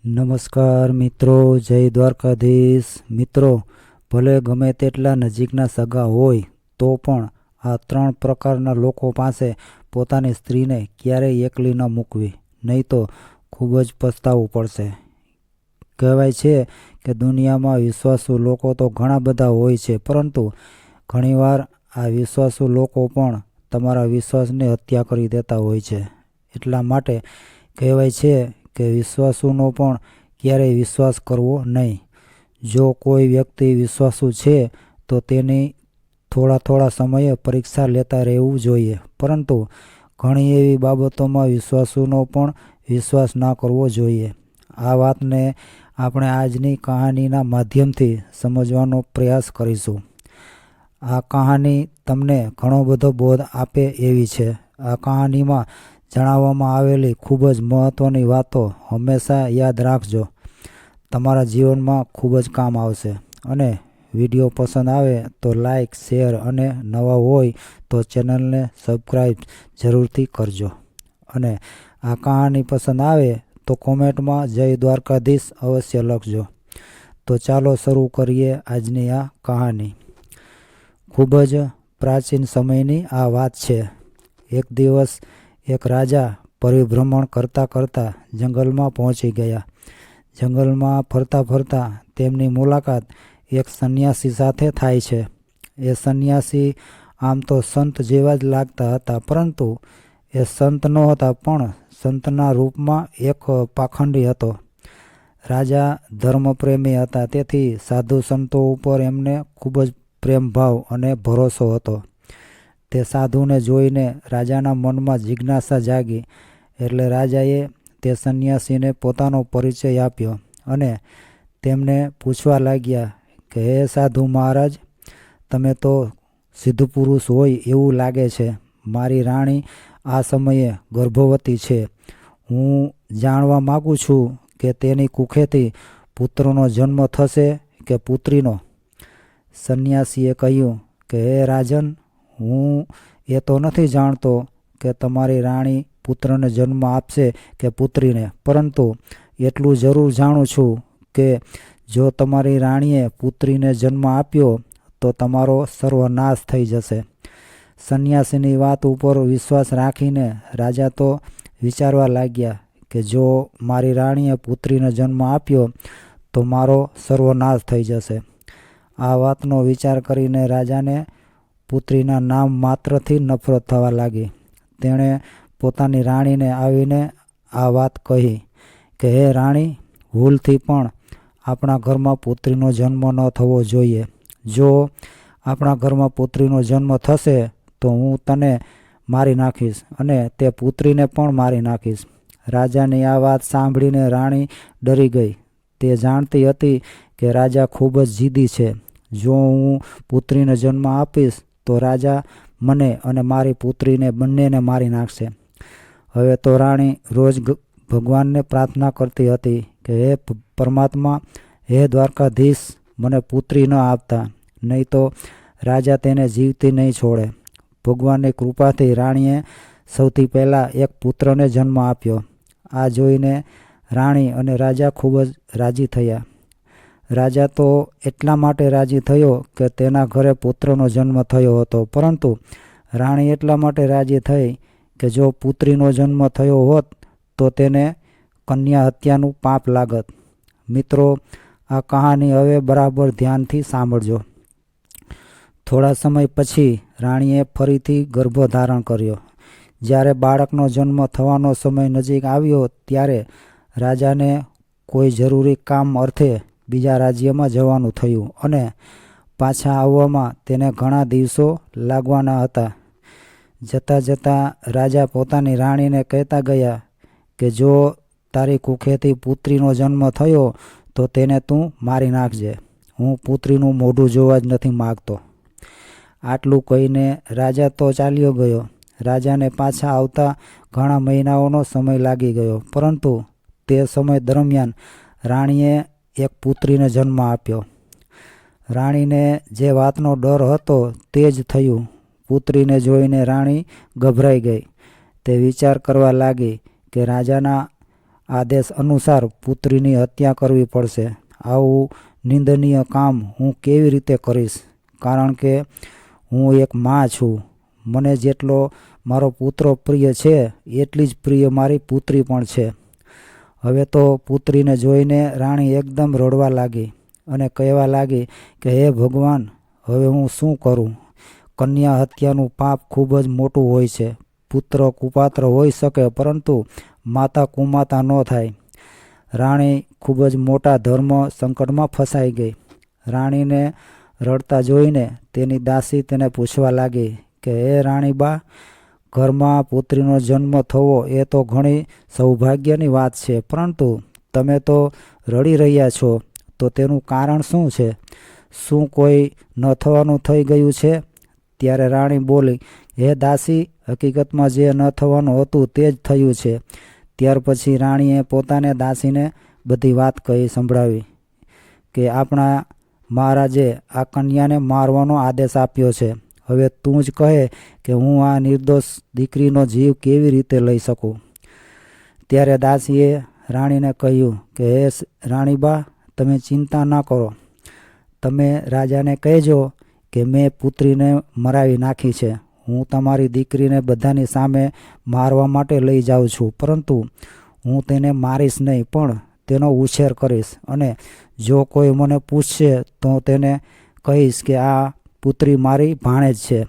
નમસ્કાર મિત્રો, જય દ્વારકાધીશ. મિત્રો, ભલે ગમે તેટલા નજીકના સગા હોય તો પણ આ 3 પ્રકારના લોકો પાસે પોતાની સ્ત્રીને ક્યારેય એકલી ન મૂકવી, નહીં તો ખૂબ જ પસ્તાવવું પડશે. કહેવાય છે કે દુનિયામાં વિશ્વાસુ લોકો તો ઘણા બધા હોય છે, પરંતુ ઘણીવાર આ વિશ્વાસુ લોકો પણ તમારા વિશ્વાસની હત્યા કરી દેતા હોય છે. એટલા માટે કહેવાય છે કે વિશ્વાસુનો પણ ક્યારેય વિશ્વાસ કરવો નહીં. જો કોઈ વ્યક્તિ વિશ્વાસુ છે તો તેની થોડા સમયે પરીક્ષા લેતા રહેવું જોઈએ, પરંતુ ઘણી એવી બાબતોમાં વિશ્વાસુનો પણ વિશ્વાસ ના કરવો જોઈએ. આ વાતને આપણે આજની કહાનીના માધ્યમથી સમજવાનો પ્રયાસ કરીશું. આ કહાની તમને ઘણો બધો બોધ આપે એવી છે. આ કહાનીમાં જણાવવામાં આવેલી ખૂબ જ મહત્ત્વની વાતો હંમેશા યાદ રાખજો. તમારા જીવનમાં ખૂબ જ કામ આવશે. અને વિડીયો પસંદ આવે તો લાઈક, શેર અને નવા હોય તો ચેનલને સબસ્ક્રાઈબ જરૂરથી કરજો. અને આ કહાની પસંદ આવે તો કોમેન્ટમાં જય દ્વારકાધીશ અવશ્ય લખજો. તો ચાલો શરૂ કરીએ આજની આ કહાની. ખૂબ જ પ્રાચીન સમયની આ વાત છે. એક દિવસ એક રાજા પરિભ્રમણ કરતા જંગલમાં પહોંચી ગયા. જંગલમાં ફરતા તેમની મુલાકાત એક સંન્યાસી સાથે થાય છે. એ સંન્યાસી આમ તો સંત જેવા જ લાગતા હતા, પરંતુ એ સંત નહોતા, પણ સંતના રૂપમાં એક પાખંડી હતો. રાજા ધર્મપ્રેમી હતા, તેથી સાધુ સંતો ઉપર એમને ખૂબ જ પ્રેમભાવ અને ભરોસો હતો. તે સાધુને જોઈને રાજાના મનમાં જિજ્ઞાસા જાગી, એટલે રાજાએ તે સંન્યાસીને પોતાનો પરિચય આપ્યો અને તેમને પૂછવા લાગ્યા કે, હે સાધુ મહારાજ, તમે તો સિદ્ધ પુરુષ હોય એવું લાગે છે. મારી રાણી આ સમયે ગર્ભવતી છે. હું જાણવા માગું છું કે તેની કુખેથી પુત્રનો જન્મ થશે કે પુત્રીનો? સંન્યાસીએ કહ્યું કે, હે રાજન, હું એ તો નથી જાણતો કે તમારી રાણી પુત્રને જન્મ આપશે કે પુત્રીને, પરંતુ એટલું જરૂર જાણું છું કે જો તમારી રાણીએ પુત્રીને જન્મ આપ્યો તો તમારો સર્વનાશ થઈ જશે. સંન્યાસીની વાત ઉપર વિશ્વાસ રાખીને રાજા તો વિચારવા લાગ્યા કે જો મારી રાણીએ પુત્રીને જન્મ આપ્યો તો મારો સર્વનાશ થઈ જશે. આ વાતનો વિચાર કરીને રાજાને પુત્રીના નામ માત્રથી નફરત થવા લાગી. તેણે પોતાની રાણીને આવીને આ વાત કહી કે, હે રાણી, ભૂલથી પણ આપણા ઘરમાં પુત્રીનો જન્મ ન થવો જોઈએ. જો આપણા ઘરમાં પુત્રીનો જન્મ થશે તો હું તને મારી નાખીશ અને તે પુત્રીને પણ મારી નાખીશ. રાજાની આ વાત સાંભળીને રાણી ડરી ગઈ. તે જાણતી હતી કે રાજા ખૂબ જ જિદ્દી છે. જો હું પુત્રીને જન્મ આપીશ તો રાજા મને અને મારી પુત્રીને બંનેને મારી નાખશે. હવે તો રાણી રોજ ભગવાનને પ્રાર્થના કરતી હતી કે, હે પરમાત્મા, હે દ્વારકાધીશ, મને પુત્રી ન આપતા, નહીં તો રાજા તેને જીવતી નહીં છોડે. ભગવાનની કૃપાથી રાણીએ સૌથી પહેલાં એક પુત્રને જન્મ આપ્યો. આ જોઈને રાણી અને રાજા ખૂબ જ રાજી થયા. રાજા તો એટલા માટે રાજી થયો કે તેના ઘરે પુત્રનો જન્મ થયો હતો, પરંતુ રાણી એટલા માટે રાજી થઈ કે જો પુત્રીનો જન્મ થયો હોત તો તેને કન્યા હત્યાનું પાપ લાગત. મિત્રો, આ કહાની હવે બરાબર ધ્યાનથી સાંભળજો. થોડા સમય પછી રાણીએ ફરીથી ગર્ભ ધારણ કર્યો. જ્યારે બાળકનો જન્મ થવાનો સમય નજીક આવ્યો ત્યારે રાજાને કોઈ જરૂરી કામ અર્થે બીજા રાજ્યમાં જવાનું થયું અને પાછા આવવામાં તેને ઘણા દિવસો લાગવાના હતા. જતાં રાજા પોતાની રાણીને કહેતા ગયા કે જો તારી કુખેથી પુત્રીનો જન્મ થયો તો તેને તું મારી નાખજે. હું પુત્રીનું મોઢું જોવા જ નથી માગતો. આટલું કહીને રાજા તો ચાલ્યો ગયો. રાજાને પાછા આવતા ઘણા મહિનાઓનો સમય લાગી ગયો, પરંતુ તે સમય દરમિયાન રાણીએ એક પુત્રીને જન્મ આપ્યો. રાણીને જે વાતનો ડર હતો તે જ થયું. પુત્રીને જોઈને રાણી ગભરાઈ ગઈ. તે વિચાર કરવા લાગી કે રાજાના આદેશ અનુસાર પુત્રીની હત્યા કરવી પડશે. આવું નિંદનીય કામ હું કેવી રીતે કરીશ? કારણ કે હું એક મા છું. મને જેટલો મારો પુત્ર પ્રિય છે એટલી જ પ્રિય મારી પુત્રી પણ છે. હવે તો પુત્રીને જોઈને રાણી એકદમ રડવા લાગી અને કહેવા લાગી કે હે ભગવાન, હવે હું શું કરું? કન્યા હત્યાનું પાપ ખૂબ જ મોટું હોય છે. પુત્ર કુપાત્ર હોઈ શકે પરંતુ માતા કુમાતા ન થાય. રાણી ખૂબ જ મોટા ધર્મ સંકટમાં ફસાઈ ગઈ. રાણીને રડતા જોઈને તેની દાસી તેને પૂછવા લાગી કે હે રાણીબા, ઘરમાં પુત્રીનો જન્મ થવો એ તો ઘણી સૌભાગ્યની વાત છે, પરંતુ તમે તો રડી રહ્યા છો, તો તેનું કારણ શું છે? શું કોઈ ન થવાનું થઈ ગયું છે? ત્યારે રાણી બોલી, હે દાસી, હકીકતમાં જે ન થવાનું હતું તે જ થયું છે. ત્યાર પછી રાણીએ પોતાને દાસીને બધી વાત કહી સંભળાવી કે આપણા મહારાજે આ કન્યાને મારવાનો આદેશ આપ્યો છે. હવે તું જ કહે કે હું આ નિર્દોષ દીકરીનો જીવ કેવી રીતે લઈ શકું? ત્યારે દાસીએ રાણીને કહ્યું કે હે રાણીબા, તમે ચિંતા ન કરો. તમે રાજાને કહેજો કે મેં પુત્રીને મરાવી નાખી છે. હું તમારી દીકરીને બધાની સામે મારવા માટે લઈ જાઉં છું, પરંતુ હું તેને મારીશ નહીં, પણ તેનો ઉછેર કરીશ. અને જો કોઈ મને પૂછશે તો તેને કહીશ કે આ પુત્રી મારી ભાણેજ છે.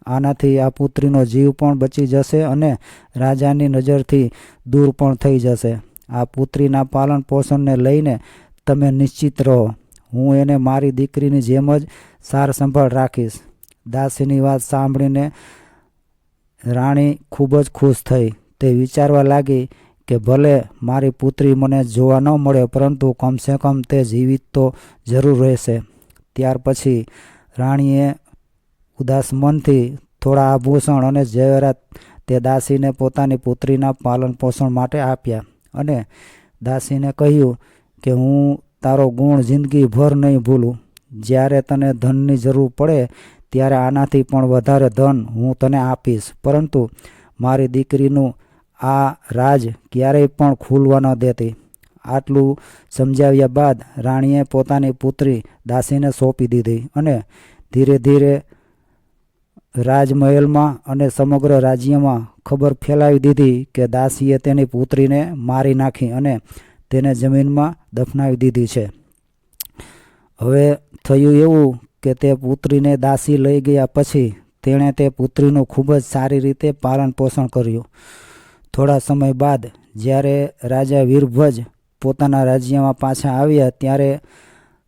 આનાથી આ પુત્રીનો જીવ પણ બચી જશે અને રાજાની નજરથી દૂર પણ થઈ જશે. આ પુત્રીના પાલન પોષણને લઈને તમે નિશ્ચિત રહો. હું એને મારી દીકરીની જેમ જ સાર સંભાળ રાખીશ. દાસીની વાત સાંભળીને રાણી ખૂબ જ ખુશ થઈ. તે વિચારવા લાગી કે ભલે મારી પુત્રી મને જોવા ન મળે, પરંતુ કમસે કમ તે જીવિત તો જરૂર રહેશે. ત્યાર પછી રાણીએ ઉદાસ મનથી થોડા આભૂષણ અને ઝવેરાત તે દાસીને પોતાની પુત્રીના પાલન પોષણ માટે આપ્યા અને દાસીને કહ્યું કે હું તારો ગુણ જિંદગીભર નહીં ભૂલું. જ્યારે તને ધનની જરૂર પડે ત્યારે આનાથી પણ વધારે ધન હું તને આપીશ, પરંતુ મારી દીકરીનું આ રાજ ક્યારેય પણ ખુલવા ન દેતી. આટલું સમજાવ્યા બાદ રાણીએ પોતાની પુત્રી દાસીને સોંપી દીધી અને ધીરે ધીરે રાજમહેલમાં અને સમગ્ર રાજ્યમાં ખબર ફેલાવી દીધી કે દાસીએ તેની પુત્રીને મારી નાખી અને તેને જમીનમાં દફનાવી દીધી છે. હવે થયું એવું કે તે પુત્રીને દાસી લઈ ગયા પછી તેણે તે પુત્રીનું ખૂબ જ સારી રીતે પાલન પોષણ કર્યું. થોડા સમય બાદ જ્યારે રાજા વીરભજ પોતાના રાજ્યમાં પાછા આવ્યા ત્યારે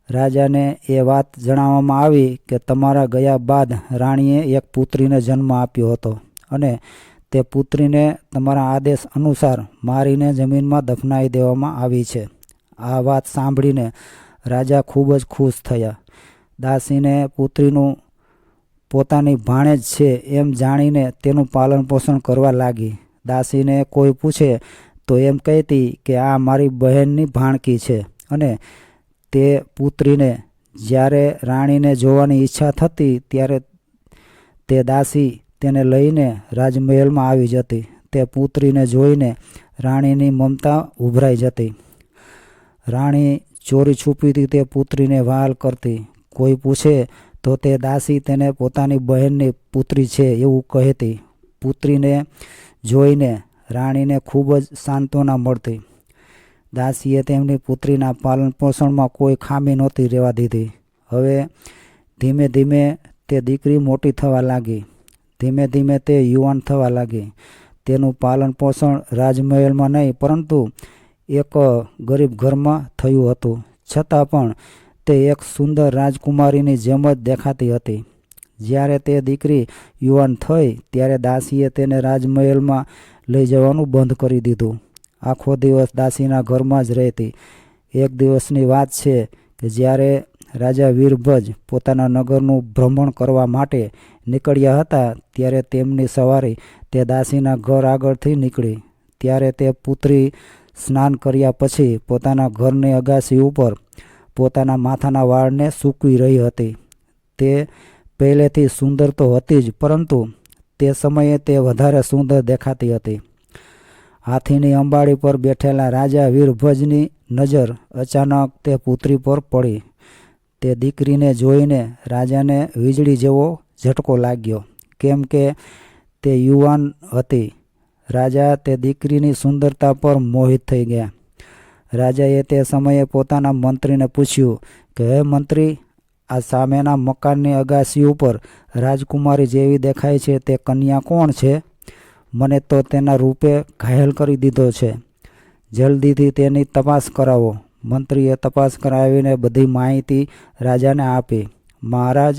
રાજાને એ વાત જણાવવામાં આવી કે તમારા ગયા બાદ રાણીએ એક પુત્રીને જન્મ આપ્યો હતો અને તે પુત્રીને તમારા આદેશ અનુસાર મારીને જમીનમાં દફનાવી દેવામાં આવી છે. આ વાત સાંભળીને રાજા ખૂબ જ ખુશ થયા. દાસીને પુત્રીનું પોતાની ભાણેજ છે એમ જાણીને તેનું પાલન પોષણ કરવા લાગી. દાસીને કોઈ પૂછે તો એમ કહેતી કે આ મારી બહેનની ભાણકી છે અને તે પુત્રીને જ્યારે રાણીને જોવાની ઈચ્છા થતી ત્યારે તે દાસી તેને લઈને રાજમહેલમાં આવી જતી. તે પુત્રીને જોઈને રાણીની મમતા ઉભરાઈ જતી. રાણી ચોરી છુપીથી તે પુત્રીને વહાલ કરતી. કોઈ પૂછે તો તે દાસી તેને પોતાની બહેનની પુત્રી છે એવું કહેતી. પુત્રીને જોઈને રાણીને ખૂબ જ સાંત્વના મળતી. દાસીએ તેમની પુત્રીના પાલન પોષણમાં કોઈ ખામી નહોતી રહેવા દીધી. હવે ધીમે ધીમે તે દીકરી મોટી થવા લાગી. ધીમે ધીમે તે યુવાન થવા લાગી. તેનું પાલન પોષણ રાજમહેલમાં નહીં પરંતુ એક ગરીબ ઘરમાં થયું હતું. છતાં પણ તે એક સુંદર રાજકુમારીની જેમ જ દેખાતી હતી. જ્યારે તે દીકરી યુવાન થઈ ત્યારે દાસીએ તેને રાજમહેલમાં લઈ જવાનું બંધ કરી દીધું. આખો દિવસ દાસીના ઘરમાં જ રહેતી. એક દિવસની વાત છે કે જ્યારે રાજા વીરભજ પોતાના નગરનું ભ્રમણ કરવા માટે નીકળ્યા હતા ત્યારે તેમની સવારી તે દાસીના ઘર આગળથી નીકળી. ત્યારે તે પુત્રી સ્નાન કર્યા પછી પોતાના ઘરની અગાસી ઉપર પોતાના માથાના વાળને સૂકવી રહી હતી. તે પહેલેથી સુંદર તો હતી જ, પરંતુ તે સમયે તે વધારે સુંદર દેખાતી હતી. હાથીની અંબાડી પર બેઠેલા રાજા વીરભજની નજર અચાનક તે પુત્રી પર પડી. તે દીકરીને જોઈને રાજાને વીજળી જેવો ઝટકો લાગ્યો, કેમ કે તે યુવાન હતી. રાજા તે દીકરીની સુંદરતા પર મોહિત થઈ ગયા. રાજાએ તે સમયે પોતાના મંત્રીને પૂછ્યું કે હે મંત્રી, આ સામેના મકાનની અગાસી ઉપર રાજકુમારી જેવી દેખાય છે તે કન્યા કોણ છે? મને તો તેના રૂપે ઘાયલ કરી દીધો છે. જલ્દીથી તેની તપાસ કરાવો. મંત્રીએ તપાસ કરાવીને બધી માહિતી રાજાને આપી. મહારાજ,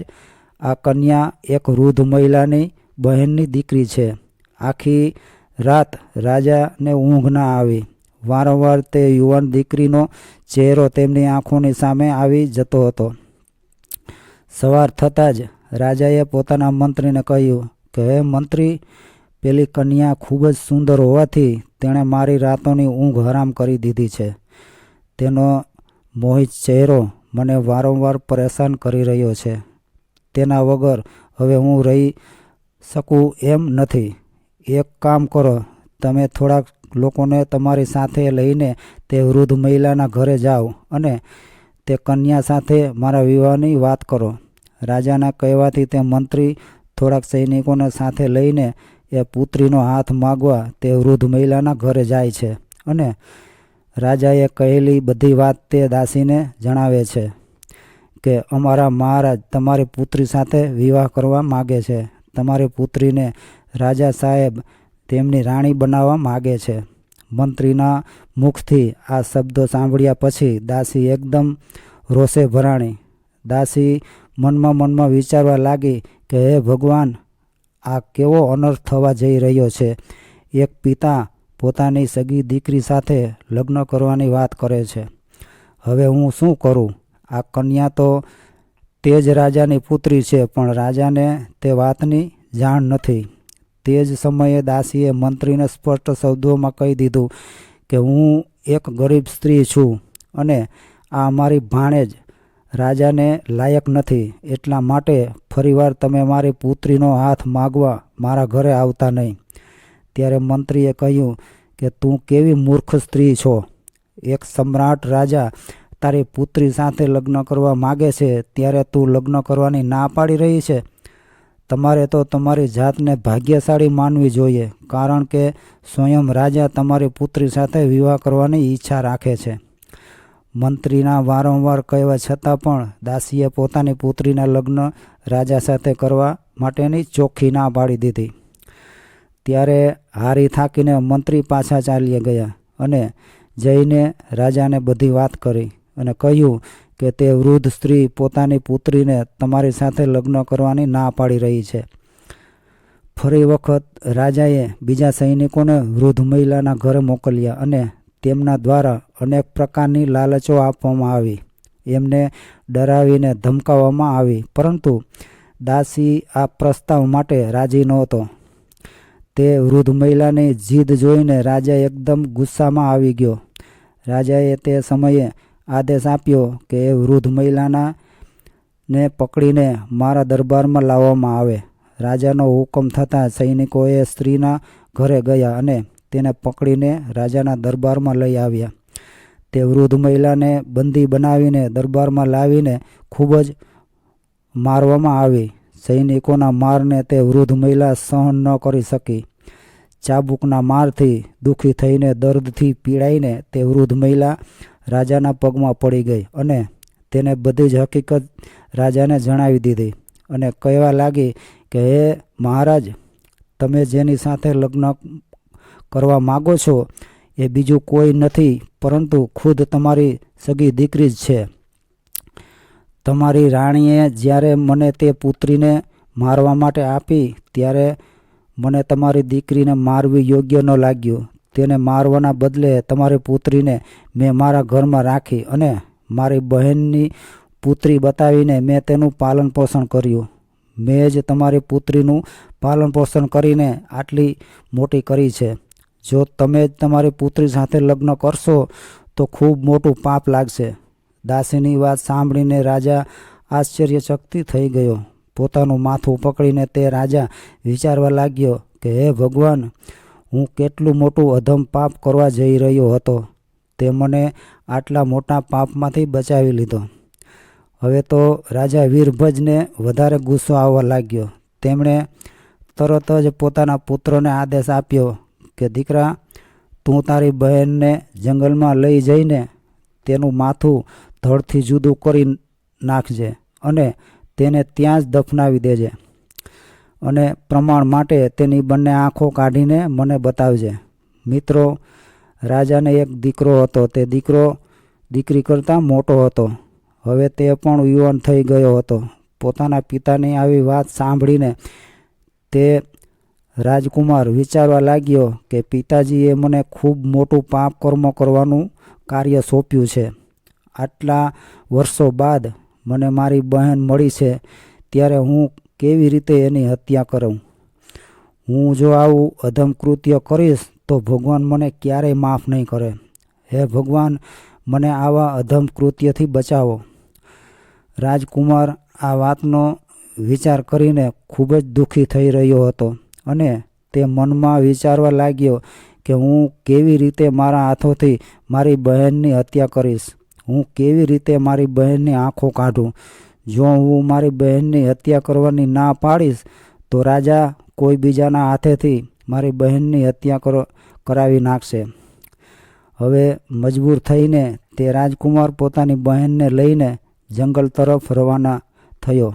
આ કન્યા એક વૃદ્ધ મહિલાની બહેનની દીકરી છે. આખી રાત રાજાને ઊંઘ ના આવી. વારંવાર તે યુવાન દીકરીનો ચહેરો તેમની આંખોની સામે આવી જતો હતો. સવાર થતાં જ રાજાએ પોતાના મંત્રીને કહ્યું કે હે મંત્રી, પેલી કન્યા ખૂબ જ સુંદર હોવાથી તેણે મારી રાતોની ઊંઘ હરામ કરી દીધી છે. તેનો મોહિત ચહેરો મને વારંવાર પરેશાન કરી રહ્યો છે. તેના વગર હવે હું રહી શકું એમ નથી. એક કામ કરો, તમે થોડાક લોકોને તમારી સાથે લઈને તે વૃદ્ધ મહિલાના ઘરે જાઓ અને તે કન્યા સાથે મારા વિવાહની વાત કરો. રાજાના કહેવાથી તે મંત્રી થોડાક સૈનિકોને સાથે લઈને એ પુત્રીનો હાથ માગવા તે વૃદ્ધ મહિલાના ઘરે જાય છે અને રાજાએ કહેલી બધી વાત તે દાસીને જણાવે છે કે અમારા મહારાજ તમારી પુત્રી સાથે વિવાહ કરવા માગે છે. તમારી પુત્રીને રાજા સાહેબ તેમની રાણી બનાવવા માગે છે. મંત્રીના મુખથી આ શબ્દો સાંભળ્યા પછી દાસી એકદમ રોષે ભરાણી. દાસી મનમાં વિચારવા લાગી કે હે ભગવાન, આ કેવો અનર્થ થવા જઈ રહ્યો છે. એક પિતા પોતાની સગી દીકરી સાથે લગ્ન કરવાની વાત કરે છે. હવે હું શું કરું? આ કન્યા તો તે જ રાજાની પુત્રી છે, પણ રાજાને તે વાતની જાણ નથી. તે જ સમયે દાસીએ મંત્રીને સ્પષ્ટ શબ્દોમાં કહી દીધું કે હું એક ગરીબ સ્ત્રી છું અને આ અમારી ભાણેજ રાજાને લાયક નથી. એટલા માટે ફરીવાર તમે મારી પુત્રીનો હાથ માગવા મારા ઘરે આવતા નહીં. ત્યારે મંત્રીએ કહ્યું કે તું કેવી મૂર્ખ સ્ત્રી છો. એક સમ્રાટ રાજા તારી પુત્રી સાથે લગ્ન કરવા માગે છે, ત્યારે તું લગ્ન કરવાની ના પાડી રહી છે. તમારે તો તમારી જાતને ભાગ્યશાળી માનવી જોઈએ, કારણ કે સ્વયં રાજા તમારી પુત્રી સાથે વિવાહ કરવાની ઈચ્છા રાખે છે. મંત્રીના વારંવાર કહેવા છતાં પણ દાસીએ પોતાની પુત્રીના લગ્ન રાજા સાથે કરવા માટેની ચોખ્ખી ના પાડી દીધી. ત્યારે હારી થાકીને મંત્રી પાછા ચાલ્યા ગયા અને જઈને રાજાને બધી વાત કરી અને કહ્યું કે તે વૃદ્ધ સ્ત્રી પોતાની પુત્રીને તમારી સાથે લગ્ન કરવાની ના પાડી રહી છે. ફરી વખત રાજાએ બીજા સૈનિકોને વૃદ્ધ મહિલાના ઘરે મોકલ્યા અને તેમના દ્વારા અનેક પ્રકારની લાલચો આપવામાં આવી. એમને ડરાવીને ધમકાવવામાં આવી, પરંતુ દાસી આ પ્રસ્તાવ માટે રાજી નહોતો. તે વૃદ્ધ મહિલાની જીદ જોઈને રાજા એકદમ ગુસ્સામાં આવી ગયો. રાજાએ તે સમયે આદેશ આપ્યો કે એ વૃદ્ધ મહિલાને પકડીને મારા દરબારમાં લાવવામાં આવે. રાજાનો હુકમ થતાં સૈનિકોએ સ્ત્રીના ઘરે ગયા અને તેને પકડીને રાજાના દરબારમાં લઈ આવ્યા. તે વૃદ્ધ મહિલાને બંદી બનાવીને દરબારમાં લાવીને ખૂબ જ મારવામાં આવી. સૈનિકોના મારને તે વૃદ્ધ મહિલા સહન ન કરી શકી. ચાબુકના મારથી દુઃખી થઈને દર્દથી પીડાઈને તે વૃદ્ધ મહિલા રાજાના પગમાં પડી ગઈ અને તેને બધી જ હકીકત રાજાને જણાવી દીધી અને કહેવા લાગી કે હે મહારાજ, તમે જેની સાથે લગ્ન કરવા માગો છો એ બીજું કોઈ નથી પરંતુ ખુદ તમારી સગી દીકરી જ છે. તમારી રાણીએ જ્યારે મને તે પુત્રીને મારવા માટે આપી ત્યારે મને તમારી દીકરીને મારવી યોગ્ય ન લાગ્યું. તેને મારવાના બદલે તમારી પુત્રીને મેં મારા ઘરમાં રાખી અને મારી બહેનની પુત્રી બતાવીને મેં તેનું પાલન પોષણ કર્યું. મેં જ તમારી પુત્રીનું પાલન પોષણ કરીને આટલી મોટી કરી છે. જો તમે જ તમારી પુત્રી સાથે લગ્ન કરશો તો ખૂબ મોટું પાપ લાગશે. દાસીની વાત સાંભળીને રાજા આશ્ચર્યચકિત થઈ ગયો. પોતાનું માથું પકડીને તે રાજા વિચારવા લાગ્યો કે હે ભગવાન, હું કેટલું મોટું અધમ પાપ કરવા જઈ રહ્યો હતો. તે મને આટલા મોટા પાપમાંથી બચાવી લીધો. હવે તો રાજા વીરભંજને વધારે ગુસ્સો આવવા લાગ્યો. તેમણે તરત જ પોતાના પુત્રને આદેશ આપ્યો કે દીકરા, તું તારી બહેનને જંગલમાં લઈ જઈને તેનું માથું ધડથી જુદું કરી નાખજે અને તેને ત્યાં જ દફનાવી દેજે અને પ્રમાણ માટે તેની બંને આંખો કાઢીને મને બતાવજે. મિત્રો, રાજાને એક દીકરો હતો. તે દીકરો દીકરી કરતાં મોટો હતો. હવે તે પણ યુવાન થઈ ગયો હતો. પોતાના પિતાની આવી વાત સાંભળીને તે રાજકુમાર વિચારવા લાગ્યો કે પિતાજીએ મને ખૂબ મોટું પાપ કર્મ કરવાનું કાર્ય સોંપ્યું છે. આટલા વર્ષો બાદ મને મારી બહેન મળી છે, ત્યારે હું કેવી રીતે એની હત્યા કરું? હું જો આવું અધમ કૃત્ય કરીશ તો ભગવાન મને ક્યારેય માફ નહીં કરે. હે ભગવાન, મને આવા અધમ કૃત્યથી બચાવો. રાજકુમાર આ વાતનો વિચાર કરીને ખૂબ જ દુઃખી થઈ રહ્યો હતો અને તે મનમાં વિચારવા લાગ્યો કે હું કેવી રીતે મારા હાથોથી મારી બહેનની હત્યા કરીશ. હું કેવી રીતે મારી બહેનની આંખો કાઢું? જો હું મારી બહેનની હત્યા કરવાની ના પાડીશ તો રાજા કોઈ બીજાના હાથેથી મારી બહેનની હત્યા કરાવી નાખશે. હવે મજબૂર થઈને તે રાજકુમાર પોતાની બહેનને લઈને જંગલ તરફ રવાના થયો.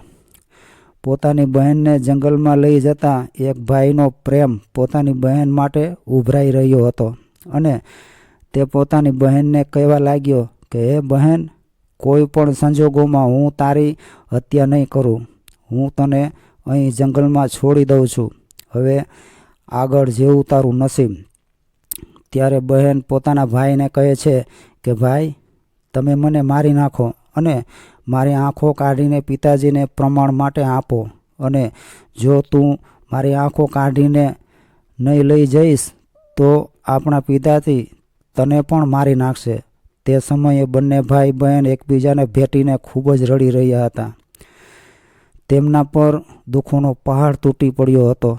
પોતાની બહેનને જંગલમાં લઈ જતા એક ભાઈનો પ્રેમ પોતાની બહેન માટે ઉભરાઈ રહ્યો હતો અને તે પોતાની બહેનને કહેવા લાગ્યો કે હે બહેન, કોઈ પણ સંજોગોમાં હું તારી હત્યા નહીં કરું. હું તને અહીં જંગલમાં છોડી દઉં છું. હવે આગળ જેવું તારું નસીબ. ત્યારે બહેન પોતાના ભાઈને કહે છે કે ભાઈ, તમે મને મારી નાખો અને મારી આંખો કાઢીને પિતાજીને પ્રમાણ માટે આપો, અને જો તું મારી આંખો કાઢીને નહીં લઈ જઈશ તો આપણા પિતાજી તને પણ મારી નાખશે. તે સમયે બંને ભાઈ બહેન એકબીજાને ભેટીને ખૂબ જ રડી રહ્યા હતા. તેમના પર દુઃખોનો પહાડ તૂટી પડ્યો હતો.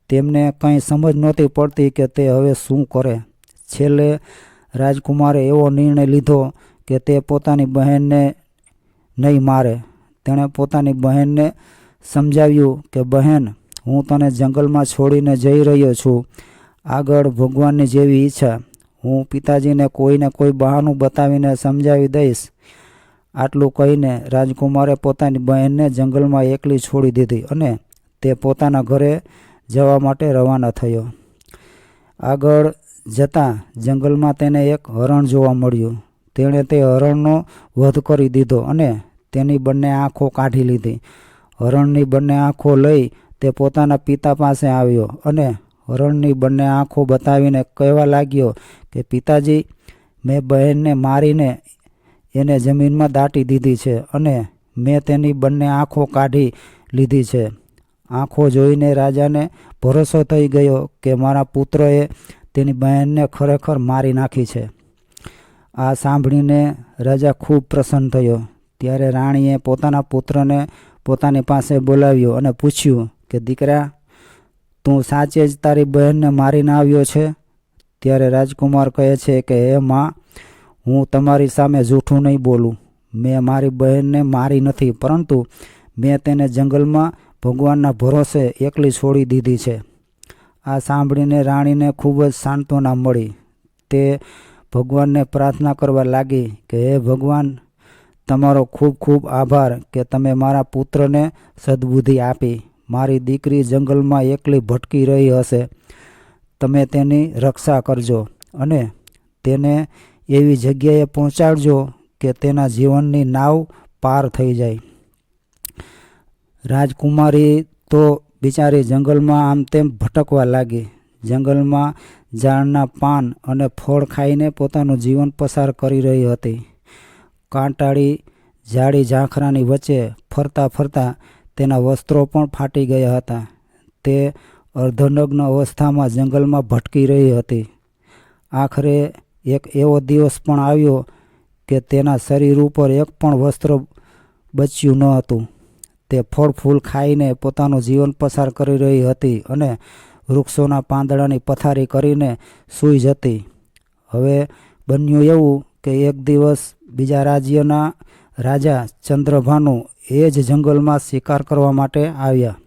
તેમને કંઈ સમજ નહોતી પડતી કે તે હવે શું કરે. છેલ્લે રાજકુમારે એવો નિર્ણય લીધો કે તે પોતાની બહેનને નહીં મારે. તેણે પોતાની બહેનને સમજાવ્યું કે બહેન, હું તને જંગલમાં છોડીને જઈ રહ્યો છું. આગળ ભગવાનની જેવી ઈચ્છા. હું પિતાજીને કોઈને કોઈ બહાનું બતાવીને સમજાવી દઈશ. આટલું કહીને રાજકુમારે પોતાની બહેનને જંગલમાં એકલી છોડી દીધી અને તે પોતાના ઘરે જવા માટે રવાના થયો. આગળ જતાં જંગલમાં તેને એક હરણ જોવા મળ્યું. તેણે તે હરણનો વધ કરી દીધો અને તેની બંને આંખો કાઢી લીધી. હરણની બંને આંખો લઈ તે પોતાના પિતા પાસે આવ્યો અને હરણની બંને આંખો બતાવીને કહેવા લાગ્યો કે પિતાજી, મેં બહેનને મારીને એને જમીનમાં દાટી દીધી છે અને મેં તેની બંને આંખો કાઢી લીધી છે. આંખો જોઈને રાજાને ભરોસો થઈ ગયો કે મારા પુત્રએ તેની બહેનને ખરેખર મારી નાખી છે. આ સાંભળીને રાજા ખૂબ પ્રસન્ન થયો. ત્યારે રાણીએ પોતાના પુત્રને પોતાની પાસે બોલાવ્યો અને પૂછ્યું કે દીકરા, તું સાચે જ તારી બહેનને મારીને આવ્યો છે? ત્યારે રાજકુમાર કહે છે કે હે માં, હું તમારી સામે જૂઠું નહીં બોલું. મેં મારી બહેનને મારી નથી, પરંતુ મેં તેને જંગલમાં ભગવાનના ભરોસે એકલી છોડી દીધી છે. આ સાંભળીને રાણીને ખૂબ જ સાંત્વના મળી. તે ભગવાનને પ્રાર્થના કરવા લાગી કે હે ભગવાન, તમારો ખૂબ ખૂબ આભાર કે તમે મારા પુત્રને સદબુદ્ધિ આપી. મારી દીકરી જંગલમાં એકલી ભટકી રહી હશે. તમે તેની રક્ષા કરજો અને તેને એવી જગ્યાએ પહોંચાડજો કે તેના જીવનની નાવ પાર થઈ જાય. રાજકુમારી તો બિચારી જંગલમાં આમ તેમ ભટકવા લાગી. જંગલમાં ઝાડના પાન અને ફળ ખાઈને પોતાનું જીવન પસાર કરી રહી હતી. કાંટાળી જાડી ઝાંખરાની વચ્ચે ફરતા ફરતા તેના વસ્ત્રો પણ ફાટી ગયા હતા. તે અર્ધનગ્ન અવસ્થામાં જંગલમાં ભટકી રહી હતી. આખરે એક એવો દિવસ પણ આવ્યો કે તેના શરીર ઉપર એક પણ વસ્ત્ર બચ્યું ન હતું. તે ફળ ફૂલ ખાઈને પોતાનું જીવન પસાર કરી રહી હતી અને વૃક્ષોના પાંદડાની પથારી કરીને સૂઈ જતી. હવે બન્યું એવું કે એક દિવસ બીજા રાજ્યના રાજા ચંદ્રભાનુ એ જ જંગલમાં શિકાર કરવા માટે આવ્યા.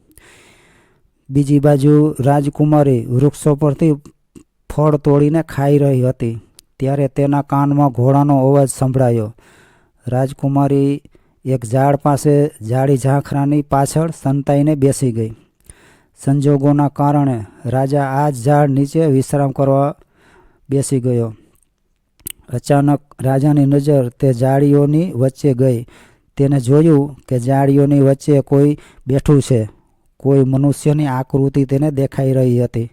બીજી બાજુ રાજકુમારી વૃક્ષો પરથી ફળ તોડીને ખાઈ રહી હતી. ત્યારે તેના કાનમાં ઘોડાનો અવાજ સંભળાયો. રાજકુમારી એક ઝાડ પાસે જાડી ઝાંખરાની પાછળ સંતાઈને બેસી ગઈ. સંજોગોના કારણે રાજા આ જ ઝાડ નીચે વિશ્રામ કરવા બેસી ગયો. અચાનક રાજાની નજર તે ઝાડીઓની વચ્ચે ગઈ. તેને જોયું કે ઝાડીઓની વચ્ચે કોઈ બેઠું છે. કોઈ મનુષ્યની આકૃતિ તેને દેખાઈ રહી હતી.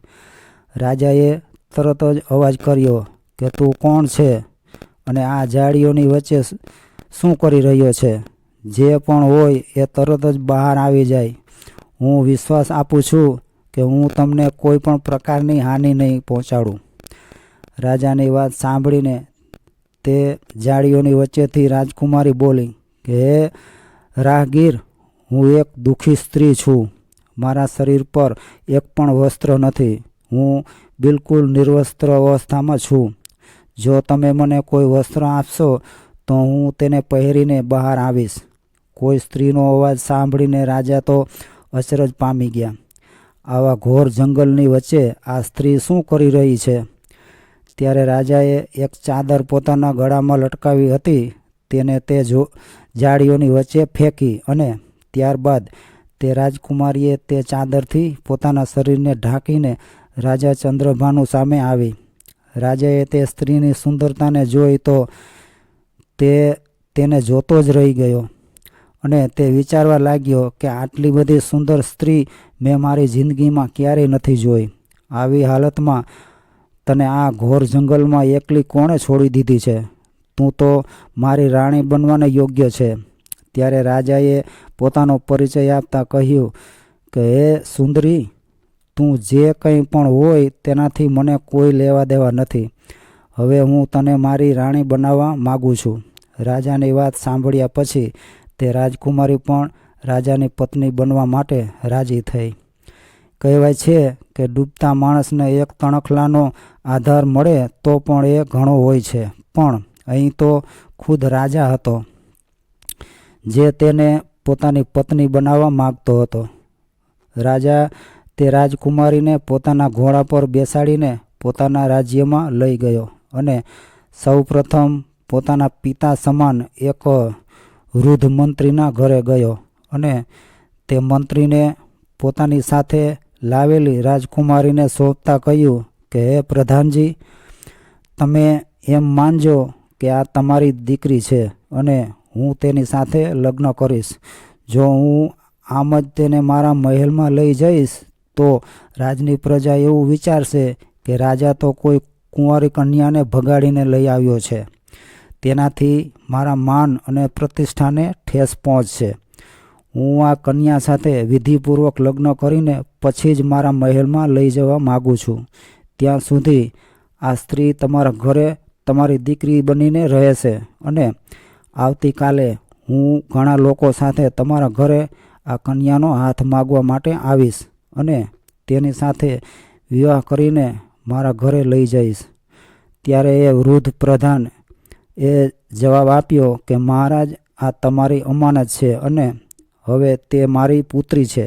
રાજાએ તરત જ અવાજ કર્યો કે તું કોણ છે અને આ ઝાડીઓની વચ્ચે શું કરી રહ્યો છે? જે પણ હોય એ તરત જ બહાર આવી જાય. હું વિશ્વાસ આપું છું કે હું તમને કોઈ પણ પ્રકારની હાનિ નહીં પહોંચાડું. રાજાની વાત સાંભળીને તે ઝાડીઓની વચ્ચેથી રાજકુમારી બોલી કે હે રાહગીર, હું એક દુઃખી સ્ત્રી છું. મારા શરીર પર એક પણ વસ્ત્ર નથી. હું બિલકુલ નિર્વસ્ત્ર અવસ્થામાં છું. જો તમે મને કોઈ વસ્ત્ર આપશો તો હું તેને પહેરીને બહાર આવીશ. કોઈ સ્ત્રીનો અવાજ સાંભળીને રાજા તો અચરજ પામી ગયા. આવા ઘોર જંગલની વચ્ચે આ સ્ત્રી શું કરી રહી છે? ત્યારે રાજાએ એક ચાદર પોતાના ગળામાં લટકાવી હતી તેને તે ઝાડીઓની વચ્ચે ફેંકી અને ત્યારબાદ તે રાજકુમારીએ તે ચાદરથી પોતાના શરીરને ઢાંકીને રાજા ચંદ્રભાનુ સામે આવી. રાજાએ તે સ્ત્રીની સુંદરતાને જોઈ તો તેને જોતો જ રહી ગયો અને તે વિચારવા લાગ્યો કે આટલી બધી સુંદર સ્ત્રી મેં મારી જિંદગીમાં ક્યારેય નથી જોઈ. આવી હાલતમાં તને આ ઘોર જંગલમાં એકલી કોણે છોડી દીધી છે? તું તો મારી રાણી બનવાને યોગ્ય છે. ત્યારે રાજાએ પોતાનો પરિચય આપતા કહ્યું કે હે સુંદરી, તું જે કંઈ પણ હોય તેનાથી મને કોઈ લેવા દેવા નથી. હવે હું તને મારી રાણી બનાવવા માગું છું. રાજાની વાત સાંભળ્યા પછી તે રાજકુમારી પણ રાજાની પત્ની બનવા માટે રાજી થઈ. કહેવાય છે કે ડૂબતા માણસને એક તણખલાનો આધાર મળે તો પણ એ ઘણો હોય છે. પણ અહીં તો ખુદ રાજા હતો જે તેને પોતાની પત્ની બનાવવા માગતો હતો. રાજા તે રાજકુમારીને પોતાના ઘોડા પર બેસાડીને પોતાના રાજ્યમાં લઈ ગયો અને સૌપ્રથમ પોતાના પિતા સમાન એક વૃદ્ધ મંત્રીના ઘરે ગયો અને તે મંત્રીને પોતાની સાથે લાવેલી રાજકુમારીને સોંપતા કહ્યું કે હે પ્રધાનજી, તમે એમ માનજો કે આ તમારી દીકરી છે અને હું તેની સાથે લગ્ન કરીશ. જો હું આમ જ તેને મારા મહેલમાં લઈ જઈશ તો રાજની પ્રજા એવું વિચારશે કે રાજા તો કોઈ કુંવારી કન્યાને ભગાડીને લઈ આવ્યો છે. તેનાથી મારા માન અને પ્રતિષ્ઠાને ઠેસ પહોંચશે. હું આ કન્યા સાથે વિધિપૂર્વક લગ્ન કરીને પછી જ મારા મહેલમાં લઈ જવા માગું છું. ત્યાં સુધી આ સ્ત્રી તમારા ઘરે તમારી દીકરી બનીને રહેશે અને આવતીકાલે હું ઘણા લોકો સાથે તમારા ઘરે આ કન્યાનો હાથ માગવા માટે આવીશ અને તેની સાથે વિવાહ કરીને મારા ઘરે લઈ જઈશ. ત્યારે એ વૃદ્ધ પ્રધાન એ જવાબ આપ્યો કે મહારાજ, આ તમારી અમાનત છે અને હવે તે મારી પુત્રી છે.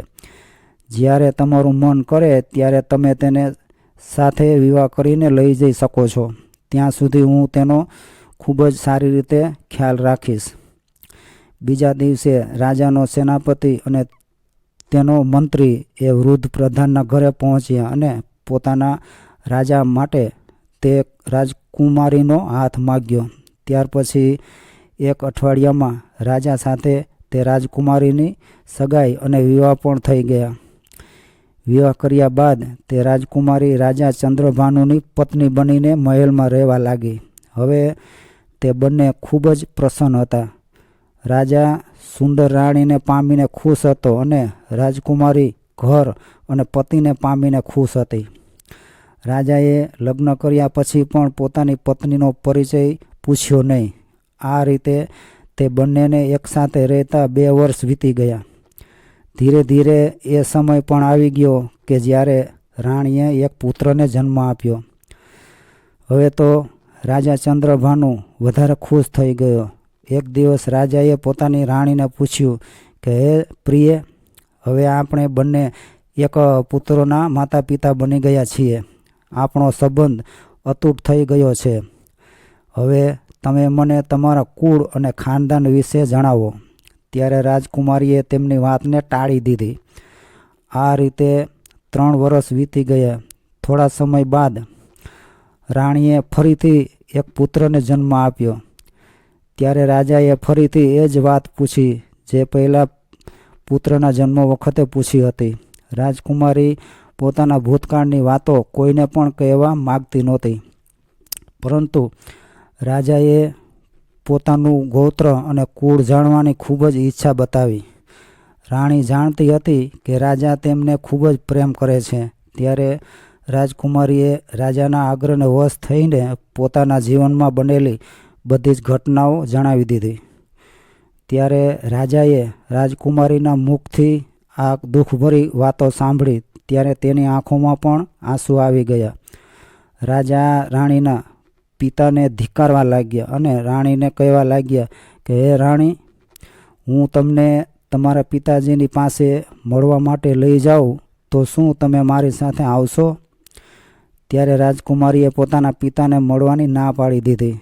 જ્યારે તમારું મન કરે ત્યારે તમે તેને સાથે વિવાહ કરીને લઈ જઈ શકો છો. ત્યાં સુધી હું તેનો ખૂબ જ સારી રીતે ખ્યાલ રાખીશ. બીજા દિવસે રાજાનો સેનાપતિ અને તેનો મંત્રી એ વૃદ્ધ પ્રધાનના ઘરે પહોંચ્યા અને પોતાના રાજા માટે તે રાજકુમારીનો હાથ માગ્યો. ત્યાર પછી એક અઠવાડિયામાં રાજા સાથે તે રાજકુમારીની સગાઈ અને વિવાહ પણ થઈ ગયા. વિવાહ કર્યા બાદ તે રાજકુમારી રાજા ચંદ્રભાનુની પત્ની બનીને મહેલમાં રહેવા લાગી. હવે તે બંને ખૂબ જ પ્રસન્ન હતા. રાજા સુંદર રાણીને પામીને ખુશ હતો અને રાજકુમારી ઘર અને પતિને પામીને ખુશ હતી. રાજાએ લગ્ન કર્યા પછી પણ પોતાની પત્નીનો પરિચય પૂછ્યો નહીં. આ રીતે તે બંનેને એકસાથે રહેતા 2 વર્ષ વીતી ગયા. ધીરે ધીરે એ સમય પણ આવી ગયો કે જ્યારે રાણીએ એક પુત્રને જન્મ આપ્યો. હવે તો રાજા ચંદ્રભાનુ વધારે ખુશ થઈ ગયો. એક દિવસ રાજાએ પોતાની રાણીને પૂછ્યું કે હે પ્રિય, હવે આપણે બંને એક પુત્રોના માતા પિતા બની ગયા છીએ. આપણો સંબંધ અતૂટ થઈ ગયો છે. હવે તમે મને તમારા કુળ અને ખાનદાન વિશે જણાવો. ત્યારે રાજકુમારીએ તેમની વાતને ટાળી દીધી. આ રીતે 3 વર્ષ વીતી ગયા. થોડા સમય બાદ રાણીએ ફરીથી એક પુત્રને જન્મ આપ્યો. ત્યારે રાજાએ ફરીથી એ જ વાત પૂછી જે પહેલાં પુત્રના જન્મ વખતે પૂછી હતી. રાજકુમારી પોતાના ભૂતકાળની વાતો કોઈને પણ કહેવા માગતી નહોતી, પરંતુ રાજાએ પોતાનું ગોત્ર અને કુળ જાણવાની ખૂબ જ ઈચ્છા બતાવી. રાણી જાણતી હતી કે રાજા તેમને ખૂબ જ પ્રેમ કરે છે. ત્યારે રાજકુમારીએ રાજાના આગ્રહને વશ થઈને પોતાના જીવનમાં બનેલી બધી જ ઘટનાઓ જણાવી દીધી. ત્યારે રાજાએ રાજકુમારીના મુખથી આ દુઃખભરી વાતો સાંભળી ત્યારે તેની આંખોમાં પણ આંસુ આવી ગયા. રાજા રાણીના પિતાને ધિક્કારવા લાગ્યા અને રાણીને કહેવા લાગ્યા કે હે રાણી, હું તમને તમારા પિતાજીની પાસે મળવા માટે લઈ જાઉં તો શું તમે મારી સાથે આવશો? ત્યારે રાજકુમારીએ પોતાના પિતાને મળવાની ના પાડી દીધી.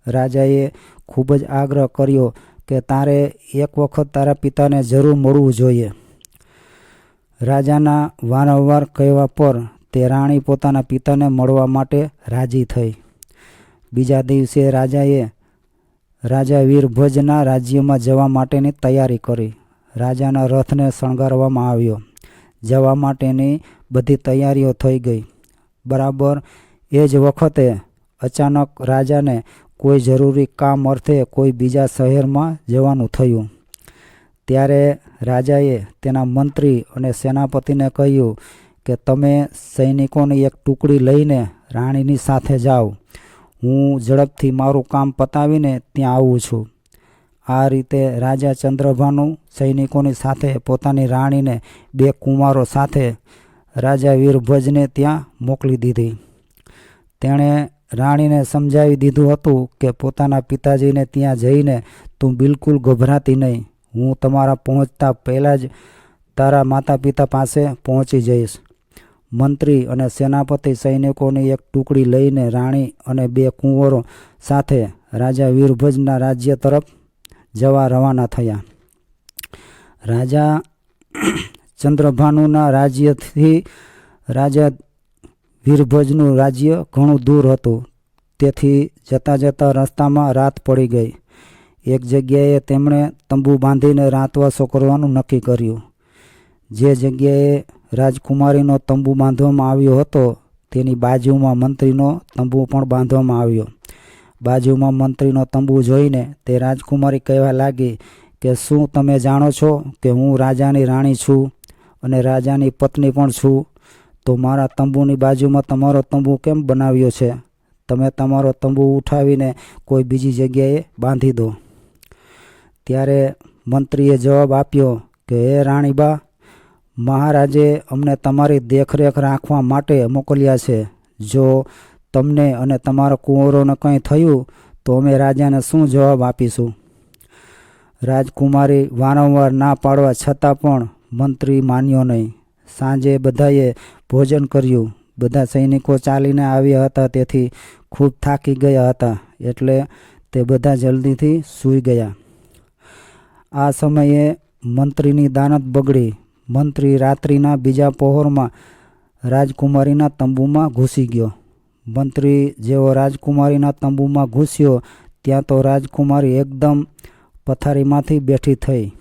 રાજાએ ખૂબ જ આગ્રહ કર્યો કે તારે એક વખત તારા પિતાને જરૂર મળવું જોઈએ. રાજાના વારંવાર કહેવા પર તે રાણી પોતાના પિતાને મળવા માટે રાજી થઈ. બીજા દિવસે રાજાએ રાજા વીરભંજના રાજ્યમાં જવા માટેની તૈયારી કરી. રાજાના રથને શણગારવામાં આવ્યો. જવા માટેની બધી તૈયારીઓ થઈ ગઈ. બરાબર એ જ વખતે અચાનક રાજાને કોઈ જરૂરી કામ અર્થે કોઈ બીજા શહેરમાં જવાનું થયું. ત્યારે રાજાએ તેના મંત્રી અને સેનાપતિને કહ્યું કે તમે સૈનિકોની એક ટુકડી લઈને રાણીની સાથે જાઓ. હું ઝડપથી મારું કામ પતાવીને ત્યાં આવું છું. આ રીતે રાજા ચંદ્રભાનુ સૈનિકોની સાથે પોતાની રાણીને 2 કુંવારો સાથે રાજા વીરભંજને ત્યાં મોકલી દીધી. તેણે રાણીને સમજાવી દીધું હતું કે પોતાના પિતાજીને ત્યાં જઈને તું બિલકુલ ગભરાતી નહીં. હું તમારા પહોંચતા પહેલાં જ તારા માતા પિતા પાસે પહોંચી જઈશ. મંત્રી અને સેનાપતિ સૈનિકોની એક ટુકડી લઈને રાણી અને 2 કુંવરો સાથે રાજા વીરભંજના રાજ્ય તરફ જવા રવાના થયા. રાજા ચંદ્રભાનુના રાજ્યથી રાજા વીરભંજનું રાજ્ય ઘણું દૂર હતું. તેથી જતાં જતાં રસ્તામાં રાત પડી ગઈ. એક જગ્યાએ તેમણે તંબુ બાંધીને રાતવાસો કરવાનું નક્કી કર્યું. જે જગ્યાએ રાજકુમારીનો તંબુ બાંધવામાં આવ્યો હતો તેની બાજુમાં મંત્રીનો તંબુ પણ બાંધવામાં આવ્યો. બાજુમાં મંત્રીનો તંબુ જોઈને તે રાજકુમારી કહેવા લાગી કે શું તમે જાણો છો કે હું રાજાની રાણી છું અને રાજાની પત્ની પણ છું? તો મારા તંબુની બાજુમાં તમારો તંબુ કેમ બનાવ્યો છે? તમે તમારો તંબુ ઉઠાવીને કોઈ બીજી જગ્યાએ બાંધી દો. ત્યારે મંત્રીએ જવાબ આપ્યો કે હે રાણીબા, મહારાજે અમને તમારી દેખરેખ રાખવા માટે મોકલ્યા છે. જો તમને અને તમારા કુંવરોને કંઈ થયું તો અમે રાજાને શું જવાબ આપીશું? રાજકુમારી વારંવાર ના પાડવા છતાં પણ મંત્રી માન્યો નહીં. સાંજે બધાએ ભોજન કર્યું. બધા સૈનિકો ચાલીને આવ્યા હતા, તેથી ખૂબ થાકી ગયા હતા, એટલે તે બધા જલ્દીથી સૂઈ ગયા. આ સમયે મંત્રીની દાનત બગડી. મંત્રી રાત્રિના બીજા પહોરમાં રાજકુમારીના તંબુમાં ઘૂસી ગયો. મંત્રી જેવો રાજકુમારીના તંબુમાં ઘૂસ્યો ત્યાં તો રાજકુમારી એકદમ પથારીમાંથી બેઠી થઈ.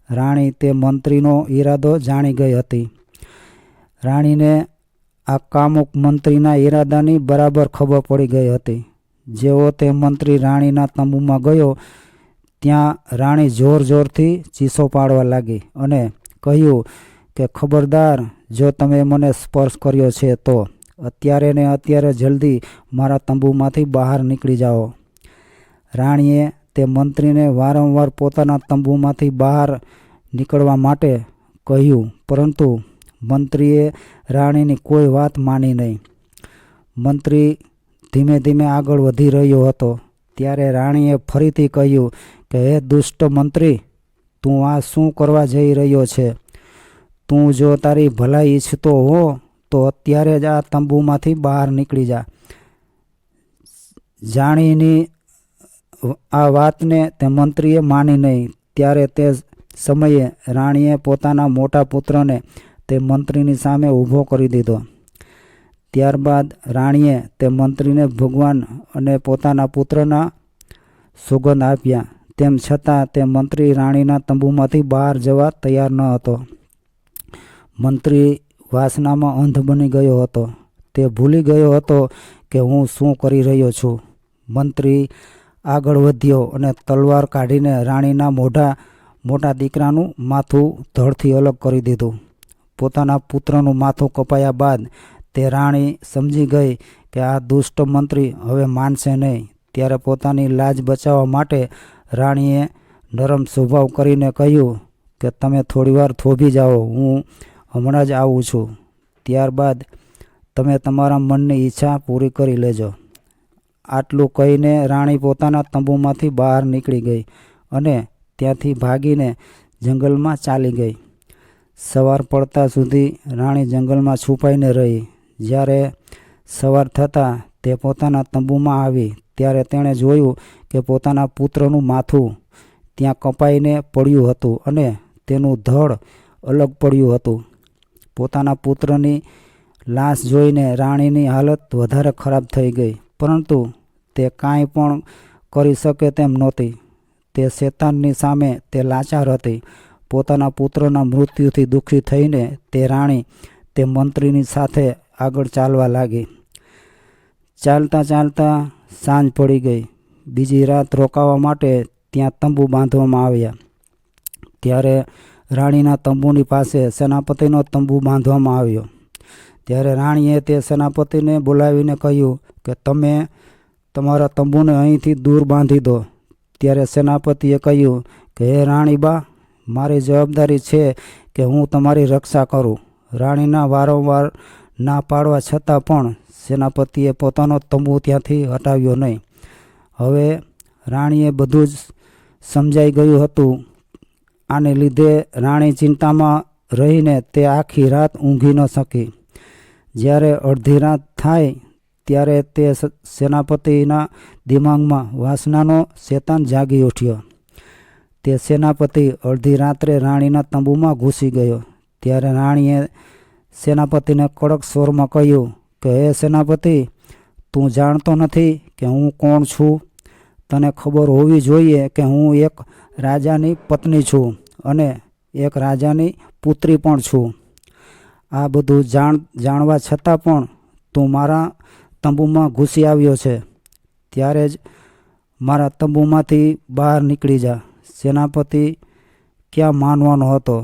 રાણી તે મંત્રીનો ઈરાદો જાણી ગઈ હતી. રાણીને આ કામુક મંત્રીના ઈરાદાની બરાબર ખબર પડી ગઈ હતી. જેવો તે મંત્રી રાણીના તંબુમાં ગયો ત્યાં રાણી જોર જોરથી ચીસો પાડવા લાગી અને કહ્યું કે ખબરદાર, જો તમે મને સ્પર્શ કર્યો છે તો અત્યારે ને અત્યારે જલ્દી મારા તંબુમાંથી બહાર નીકળી જાઓ. રાણીએ તે મંત્રીને વારંવાર પોતાના તંબુમાંથી બહાર નીકળવા માટે કહ્યું, પરંતુ મંત્રીએ રાણીની કોઈ વાત માની નહીં. મંત્રી ધીમે ધીમે આગળ વધી રહ્યો હતો. ત્યારે રાણીએ ફરીથી કહ્યું કે હે દુષ્ટ મંત્રી, તું આ શું કરવા જઈ રહ્યો છે? તું જો તારી ભલાઈ ઈચ્છતો હો તો અત્યારે જ આ તંબુમાંથી બહાર નીકળી જા. જાણીની આ વાતને તે મંત્રીએ માની નહીં. ત્યારે તે સમયે રાણીએ પોતાના મોટા પુત્રને તે મંત્રીની સામે ઊભો કરી દીધો. ત્યારબાદ રાણીએ તે મંત્રીને ભગવાન અને પોતાના પુત્રના સોગંદ આપ્યા. તેમ છતાં તે મંત્રી રાણીના તંબુમાંથી બહાર જવા તૈયાર ન હતો. મંત્રી વાસનામાં અંધ બની ગયો હતો. તે ભૂલી ગયો હતો કે હું શું કરી રહ્યો છું. મંત્રી આગળ વધ્યો અને તલવાર કાઢીને રાણીના મોટા દીકરાનું માથું ધડથી અલગ કરી દીધું. પોતાના પુત્રનું માથું કપાયા બાદ તે રાણી સમજી ગઈ કે આ દુષ્ટ મંત્રી હવે માનશે નહીં. ત્યારે પોતાની લાજ બચાવવા માટે રાણીએ નરમ સ્વભાવ કરીને કહ્યું કે તમે થોડીવાર થોભી જાઓ, હું હમણાં જ આવું છું. ત્યારબાદ તમે તમારા મનની ઈચ્છા પૂરી કરી લેજો. આટલું કહીને રાણી પોતાના તંબુમાંથી બહાર નીકળી ગઈ અને ત્યાંથી ભાગીને જંગલમાં ચાલી ગઈ. સવાર પડતા સુધી રાણી જંગલમાં છુપાઈને રહી. જ્યારે સવાર થતાં તે પોતાના તંબુમાં આવી ત્યારે તેણે જોયું કે પોતાના પુત્રનું માથું ત્યાં કપાઈને પડ્યું હતું અને તેનું ધડ અલગ પડ્યું હતું. પોતાના પુત્રની લાશ જોઈને રાણીની હાલત વધારે ખરાબ થઈ ગઈ, પરંતુ તે કાંઈ પણ કરી શકે તેમ નહોતી. તે શેતાનની સામે તે લાચાર હતી. પોતાના પુત્રના મૃત્યુથી દુઃખી થઈને તે રાણી તે મંત્રીની સાથે આગળ ચાલવા લાગી. ચાલતા ચાલતા સાંજ પડી ગઈ. બીજી રાત રોકાવા માટે ત્યાં તંબુ બાંધવામાં આવ્યા. ત્યારે રાણીના તંબુની પાસે સેનાપતિનો તંબુ બાંધવામાં આવ્યો. ત્યારે રાણીએ તે સેનાપતિને બોલાવીને કહ્યું કે તમે તમારા તંબુને અહીંથી દૂર બાંધી દો. ત્યારે સેનાપતિએ કહ્યું કે હે રાણીબા, મારી જવાબદારી છે કે હું તમારી રક્ષા કરું. રાણીના વારંવાર ના પાડવા છતાં પણ સેનાપતિએ પોતાનો તંબુ ત્યાંથી હટાવ્યો નહીં. હવે રાણીએ બધું જ સમજાઈ ગયું હતું. આને લીધે રાણી ચિંતામાં રહીને તે આખી રાત ઊંઘી ન શકી. જ્યારે અડધી રાત થાય ત્યારે તે સેનાપતિના દિમાગમાં વાસનાનો શેતાન જાગી ઉઠ્યો. તે સેનાપતિ અડધી રાત્રે રાણીના તંબુમાં ઘૂસી ગયો. ત્યારે રાણીએ સેનાપતિને કડક સ્વરમાં કહ્યું કે હે સેનાપતિ, તું જાણતો નથી કે હું કોણ છું? તને ખબર હોવી જોઈએ કે હું એક રાજાની પત્ની છું અને એક રાજાની પુત્રી પણ છું. આ બધું જાણવા છતાં પણ તું મારા તંબુમાં ઘૂસી આવ્યો છે. ત્યારે જ મારા તંબુમાંથી બહાર નીકળી જા. સેનાપતિ ક્યાં માનવાનો હતો.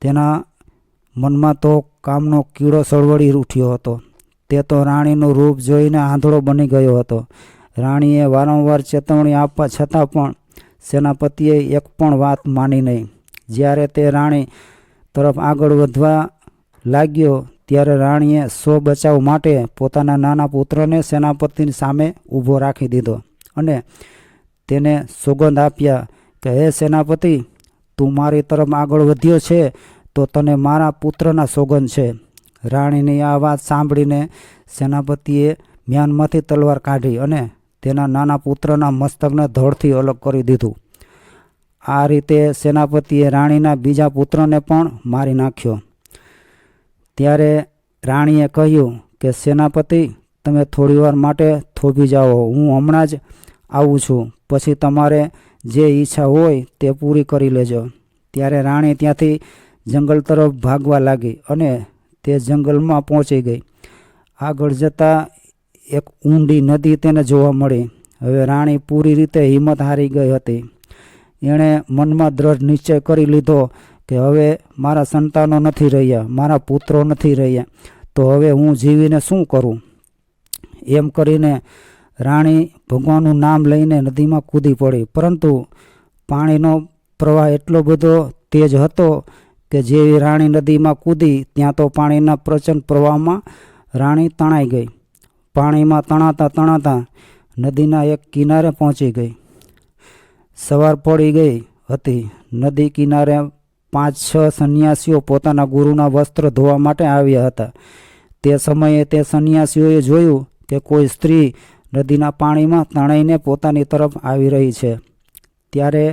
તેના મનમાં તો કામનો કીડો સળવળી ઉઠ્યો હતો. તે તો રાણીનું રૂપ જોઈને આંધળો બની ગયો હતો. રાણીએ વારંવાર ચેતવણી આપવા છતાં પણ સેનાપતિએ એક પણ વાત માની નહીં. જ્યારે તે રાણી તરફ આગળ વધવા લાગ્યો ત્યારે રાણીએ સ્વ બચાવ માટે પોતાના નાના પુત્રને સેનાપતિની સામે ઊભો રાખી દીધો અને તેને સોગંદ આપ્યા કે હે સેનાપતિ, તું મારી તરફ આગળ વધ્યો છે તો તને મારા પુત્રના સોગંદ છે. રાણીની આ વાત સાંભળીને સેનાપતિએ મ્યાનમાંથી તલવાર કાઢી અને તેના નાના પુત્રના મસ્તકને ધડથી અલગ કરી દીધું. આ રીતે સેનાપતિએ રાણીના બીજા પુત્રને પણ મારી નાખ્યો. ત્યારે રાણીએ કહ્યું કે સેનાપતિ, તમે થોડીવાર માટે થોભી જાઓ, હું હમણાં જ આવું છું. પછી તમારે જે ઈચ્છા હોય તે પૂરી કરી લેજો. ત્યારે રાણી ત્યાંથી જંગલ તરફ ભાગવા લાગી અને તે જંગલમાં પહોંચી ગઈ. આગળ જતાં એક ઊંડી નદી તેને જોવા મળી. હવે રાણી પૂરી રીતે હિંમત હારી ગઈ હતી. એણે મનમાં દ્રઢ નિશ્ચય કરી લીધો કે હવે મારા સંતાનો નથી રહ્યા, મારા પુત્રો નથી રહ્યા, તો હવે હું જીવીને શું કરું? એમ કરીને રાણી ભગવાનનું નામ લઈને નદીમાં કૂદી પડી. પરંતુ પાણીનો પ્રવાહ એટલો બધો તેજ હતો કે જેવી રાણી નદીમાં કૂદી ત્યાં તો પાણીના પ્રચંડ પ્રવાહમાં રાણી તણાઈ ગઈ. પાણીમાં તણાતા તણાતા નદીના એક કિનારે પહોંચી ગઈ. સવાર પડી ગઈ હતી. નદી કિનારે 5-6 સંન્યાસીઓ પોતાના ગુરુના વસ્ત્ર ધોવા માટે આવ્યા હતા. તે સમયે તે સંન્યાસીઓએ જોયું કે કોઈ સ્ત્રી નદીના પાણીમાં તણાઈને પોતાની તરફ આવી રહી છે. ત્યારે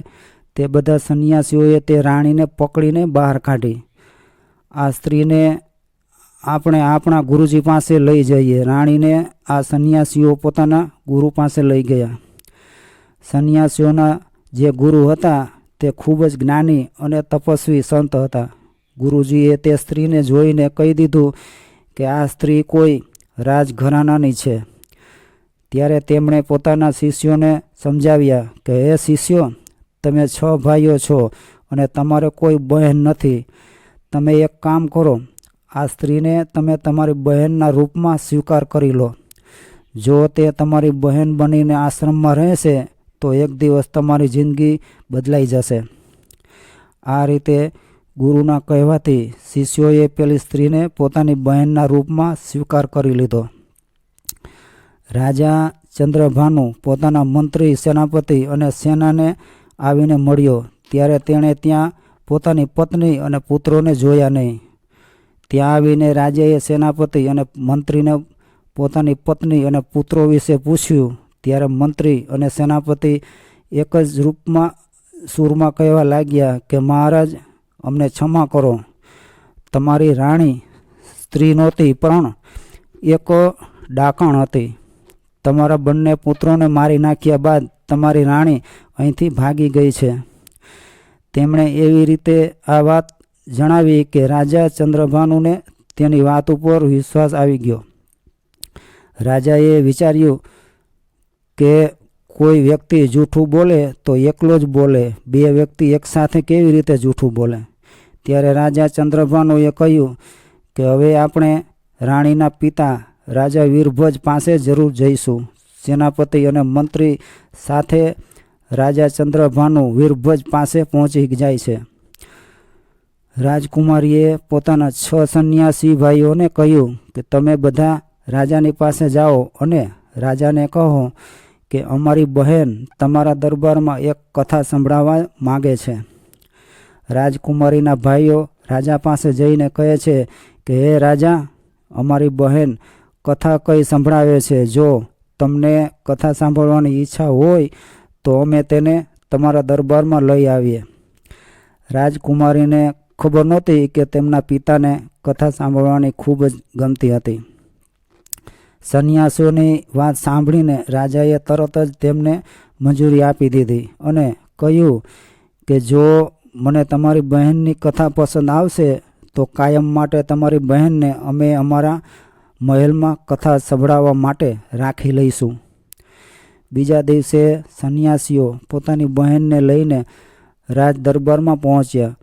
તે બધા સંન્યાસીઓએ તે રાણીને પકડીને બહાર કાઢી. આ સ્ત્રીને આપણે આપણા ગુરુજી પાસે લઈ જઈએ. રાણીને આ સંન્યાસીઓ પોતાના ગુરુ પાસે લઈ ગયા. સંન્યાસીઓના જે ગુરુ હતા તે ખૂબ જ જ્ઞાની અને તપસ્વી સંત હતા. ગુરુજીએ તે સ્ત્રીને જોઈને કહી દીધું કે આ સ્ત્રી કોઈ રાજઘરાનાની છે. ત્યારે તેમણે પોતાના શિષ્યોને સમજાવ્યા કે હે શિષ્યો, તમે 6 ભાઈઓ છો અને તમારે કોઈ બહેન નથી. તમે એક કામ કરો, આ સ્ત્રીને તમે તમારી બહેનના રૂપમાં સ્વીકાર કરી લો. જો તે તમારી બહેન બનીને આશ્રમમાં રહેશે તો એક દિવસ તમારી જિંદગી બદલાઈ જશે. આ રીતે ગુરુના કહેવાથી શિષ્યોએ પેલી સ્ત્રીને પોતાની બહેનના રૂપમાં સ્વીકાર કરી લીધો. રાજા ચંદ્રભાનુ પોતાના મંત્રી, સેનાપતિ અને સેનાને આવીને મળ્યો. ત્યારે તેણે ત્યાં પોતાની પત્ની અને પુત્રોને જોયા નહીં. ત્યાં આવીને રાજાએ સેનાપતિ અને મંત્રીને પોતાની પત્ની અને પુત્રો વિશે પૂછ્યું. ત્યારે મંત્રી અને સેનાપતિ એક જ સૂરમાં કહેવા લાગ્યા કે મહારાજ, અમને ક્ષમા કરો. તમારી રાણી સ્ત્રી નહોતી પણ એક ડાકણ હતી. તમારા બંને પુત્રોને મારી નાખ્યા બાદ તમારી રાણી અહીંથી ભાગી ગઈ છે. તેમણે એવી રીતે આ વાત જણાવી કે રાજા ચંદ્રભાનુને તેની વાત ઉપર વિશ્વાસ આવી ગયો. રાજાએ વિચાર્યું કે કોઈ વ્યક્તિ જૂઠું બોલે તો એકલો જ બોલે, 2 વ્યક્તિ એકસાથે કેવી રીતે જૂઠું બોલે. ત્યારે રાજા ચંદ્રભાનુએ કહ્યું કે હવે આપણે રાણીના પિતા રાજા વીરભજ પાસે જરૂર જઈશું. સેનાપતિ અને મંત્રી સાથે રાજા ચંદ્રભાનુ વીરભજ પાસે પહોંચી જાય છે. રાજકુમારીએ પોતાના 6 સંન્યાસી ભાઈઓને કહ્યું કે તમે બધા રાજાની પાસે જાઓ અને રાજાને કહો કે અમારી બહેન તમારા દરબારમાં એક કથા સંભળાવવા માગે છે. રાજકુમારીના ભાઈઓ રાજા પાસે જઈને કહે છે કે હે રાજા, અમારી બહેન કથા કઈ સંભળાવે છે. જો તમને કથા સાંભળવાની ઈચ્છા હોય તો અમે તેને તમારા દરબારમાં લઈ આવીએ. રાજકુમારીને ખબર નહોતી કે તેમના પિતાને કથા સાંભળવાની ખૂબ જ ગમતી હતી. સંન્યાસીઓની વાત સાંભળીને રાજાએ તરત જ તેમને મંજૂરી આપી દીધી અને કહ્યું કે જો મને તમારી બહેનની કથા પસંદ આવશે તો કાયમ માટે તમારી બહેનને અમે અમારા મહેલમાં કથા સંભળાવવા માટે રાખી લઈશું. બીજા દિવસે સંન્યાસીઓ પોતાની બહેનને લઈને રાજ દરબારમાં પહોંચ્યા.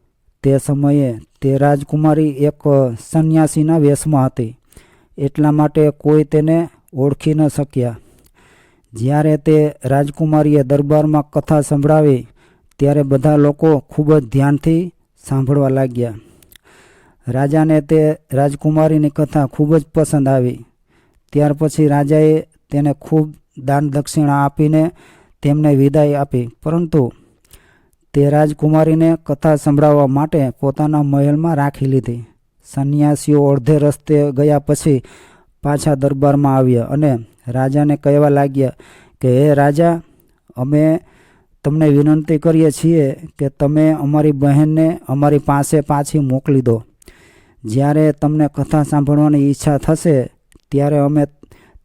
તે સમયે તે રાજકુમારી એક સંન્યાસીના વેશમાં હતી, એટલા માટે કોઈ તેને ઓળખી ન શક્યા. જ્યારે તે રાજકુમારીએ દરબારમાં કથા સંભળાવી ત્યારે બધા લોકો ખૂબ જ ધ્યાનથી સાંભળવા લાગ્યા. રાજાને તે રાજકુમારીની કથા ખૂબ જ પસંદ આવી. ત્યાર પછી રાજાએ તેને ખૂબ દાન દક્ષિણા આપીને તેમને વિદાય આપી. પરંતુ તે રાજકુમારીને કથા સંભળાવવા માટે પોતાના મહેલમાં રાખી લીધી. સંન્યાસીઓ અડધે રસ્તે ગયા પછી પાછા દરબારમાં આવ્યા અને રાજાને કહેવા લાગ્યા કે હે રાજા, અમે તમને વિનંતી કરીએ છીએ કે તમે અમારી બહેનને અમારી પાસે પાછી મોકલી દો. જ્યારે તમને કથા સાંભળવાની ઈચ્છા થશે ત્યારે અમે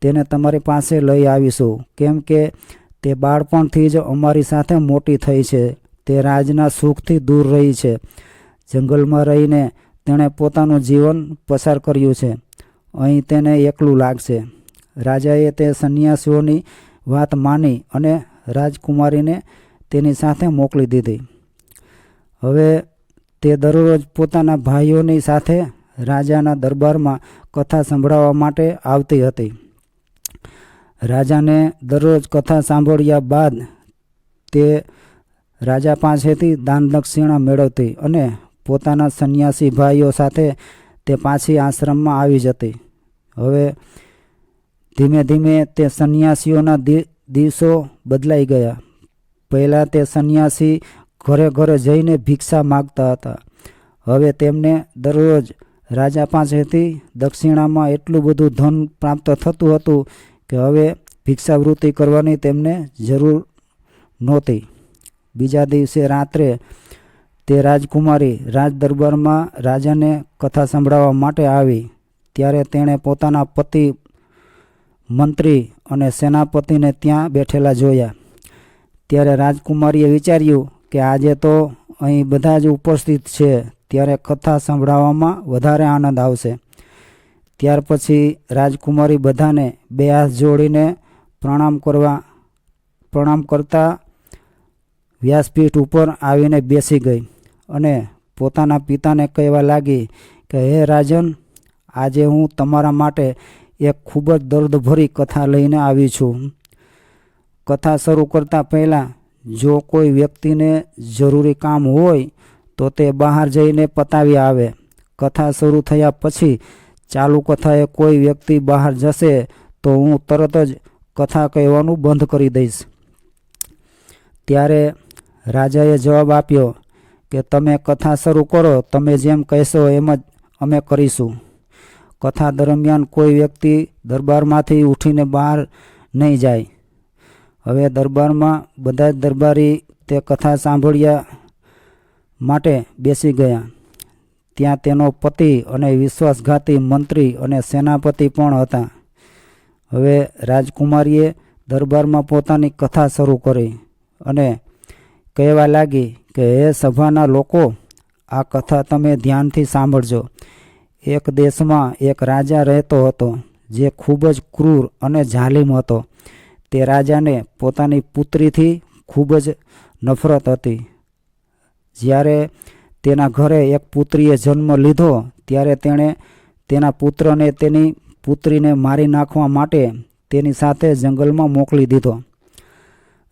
તેને તમારી પાસે લઈ આવીશું. કેમ કે તે બાળપણથી જ અમારી સાથે મોટી થઈ છે. તે રાજના સુખથી દૂર રહી છે. જંગલમાં રહીને તેણે પોતાનું જીવન પસાર કર્યું છે. અહીં તેને એકલું લાગશે. રાજાએ તે સંન્યાસીઓની વાત માની અને રાજકુમારીને તેની સાથે મોકલી દીધી. હવે તે દરરોજ પોતાના ભાઈઓની સાથે રાજાના દરબારમાં કથા સંભળાવવા માટે આવતી હતી. રાજાને દરરોજ કથા સાંભળ્યા બાદ તે રાજા પાસેથી દાન દક્ષિણા મેળવતી અને પોતાના સંન્યાસી ભાઈઓ સાથે તે પાછી આશ્રમમાં આવી જતી. હવે ધીમે ધીમે તે સંન્યાસીઓના દિવસો બદલાઈ ગયા. પહેલાં તે સંન્યાસી ઘરે ઘરે જઈને ભિક્ષા માગતા હતા. હવે તેમને દરરોજ રાજા પાસેથી દક્ષિણામાં એટલું બધું ધન પ્રાપ્ત થતું હતું કે હવે ભિક્ષાવૃત્તિ કરવાની તેમને જરૂર નહોતી. બીજા દિવસે રાત્રે તે રાજકુમારી રાજ દરબારમાં રાજાને કથા સંભળાવવા માટે આવી. ત્યારે તેણે પોતાના પતિ, મંત્રી અને સેનાપતિને ત્યાં બેઠેલા જોયા. ત્યારે રાજકુમારીએ વિચાર્યું કે આજે તો અહીં બધા જ ઉપસ્થિત છે, ત્યારે કથા સંભળાવવામાં વધારે આનંદ આવશે. ત્યાર પછી રાજકુમારી બધાને 2 હાથ જોડીને પ્રણામ કરતા વ્યાસપીઠ ઉપર આવીને બેસી ગઈ અને પોતાના પિતાને કહેવા લાગી કે હે રાજન, આજે હું તમારા માટે એક ખૂબ જ દર્દભરી કથા લઈને આવી છું. કથા શરૂ કરતાં પહેલાં જો કોઈ વ્યક્તિને જરૂરી કામ હોય તો તે બહાર જઈને પતાવી આવે. કથા શરૂ થયા પછી ચાલુ કથાએ કોઈ વ્યક્તિ બહાર જશે તો હું તરત જ કથા કહેવાનું બંધ કરી દઈશ. ત્યારે રાજાએ જવાબ આપ્યો કે તમે કથા શરૂ કરો, તમે જેમ કહેશો એમ જ અમે કરીશું. કથા દરમિયાન કોઈ વ્યક્તિ દરબારમાંથી ઉઠીને બહાર નહીં જાય. હવે દરબારમાં બધા જ દરબારી તે કથા સાંભળ્યા માટે બેસી ગયા. ત્યાં તેનો પતિ અને વિશ્વાસઘાતી મંત્રી અને સેનાપતિ પણ હતા. હવે રાજકુમારીએ દરબારમાં પોતાની કથા શરૂ કરી અને કહેવા લાગી કે હે સભાના લોકો, આ કથા તમે ધ્યાનથી સાંભળજો. એક દેશમાં એક રાજા રહેતો હતો જે ખૂબ જ ક્રૂર અને જાલિમ હતો. તે રાજાને પોતાની પુત્રીથી ખૂબ જ નફરત હતી. જ્યારે તેના ઘરે એક પુત્રીએ જન્મ લીધો ત્યારે તેણે તેના પુત્રને તેની પુત્રીને મારી નાખવા માટે તેની સાથે જંગલમાં મોકલી દીધો.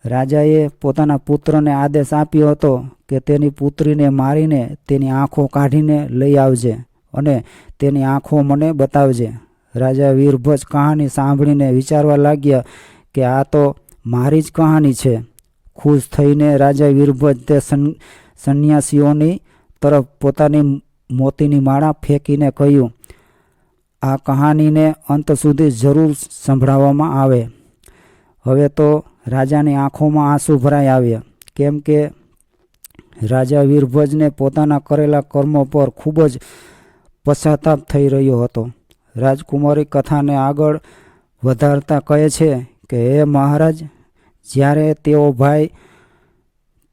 રાજાએ પોતાના પુત્રને આદેશ આપ્યો હતો કે તેની પુત્રીને મારીને તેની આંખો કાઢીને લઈ આવજે અને તેની આંખો મને બતાવજે. રાજા વીરભજ કહાની સાંભળીને વિચારવા લાગ્યા કે આ તો મારી જ કહાની છે. ખુશ થઈને રાજા વીરભજ તે સંન્યાસીઓની તરફ પોતાની મોતીની માળા ફેંકીને કહ્યું, આ કહાનીને અંત સુધી જરૂર સંભળાવવામાં આવે. હવે તો રાજાની આંખોમાં આંસુ ભરાઈ આવ્યા, કેમ કે રાજા વીરભજને પોતાના કરેલા કર્મો પર ખૂબ જ પશ્ચાતાપ થઈ રહ્યો હતો. રાજકુમારી કથાને આગળ વધારતા કહે છે કે હે મહારાજ, જ્યારે તેઓ ભાઈ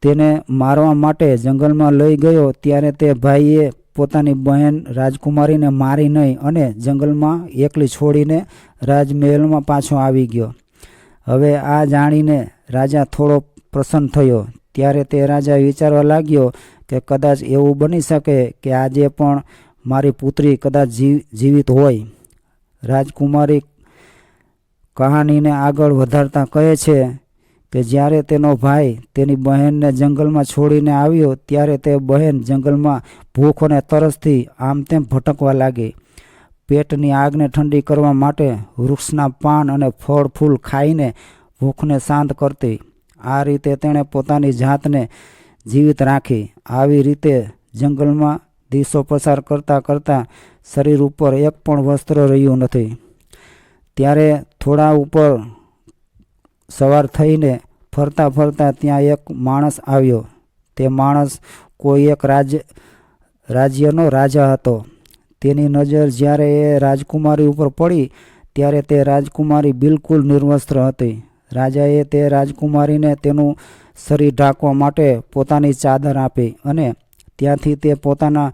તેને મારવા માટે જંગલમાં લઈ ગયો ત્યારે તે ભાઈએ પોતાની બહેન રાજકુમારીને મારી નહીં અને જંગલમાં એકલી છોડીને રાજમહેલમાં પાછો આવી ગયો. હવે આ જાણીને રાજા થોડો પ્રસન્ન થયો. ત્યારે તે રાજા વિચારવા લાગ્યો કે કદાચ એવું બની શકે કે આજે પણ મારી પુત્રી કદાચ જીવિત હોય. રાજકુમારી કહાનીને આગળ વધારતા કહે છે કે જ્યારે તેનો ભાઈ તેની બહેનને જંગલમાં છોડીને આવ્યો ત્યારે તે બહેન જંગલમાં ભૂખ અને તરસથી આમ તેમ ભટકવા લાગી. પેટની આગને ઠંડી કરવા માટે વૃક્ષના પાન અને ફળ ફૂલ ખાઈને ભૂખને શાંત કરતી. આ રીતે તેણે પોતાની જાતને જીવિત રાખી. આવી રીતે જંગલમાં દિવસો પસાર કરતાં કરતાં શરીર ઉપર એક પણ વસ્ત્ર રહ્યું નથી. ત્યારે થોડા ઉપર સવાર થઈને ફરતા ફરતા ત્યાં એક માણસ આવ્યો. તે માણસ કોઈ એક રાજ્યનો રાજા હતો. તેની નજર જ્યારે એ રાજકુમારી ઉપર પડી ત્યારે તે રાજકુમારી બિલકુલ નિર્વસ્ત્ર હતી. રાજાએ તે રાજકુમારીને તેનું શરીર ઢાંકવા માટે પોતાની ચાદર આપી અને ત્યાંથી તે પોતાના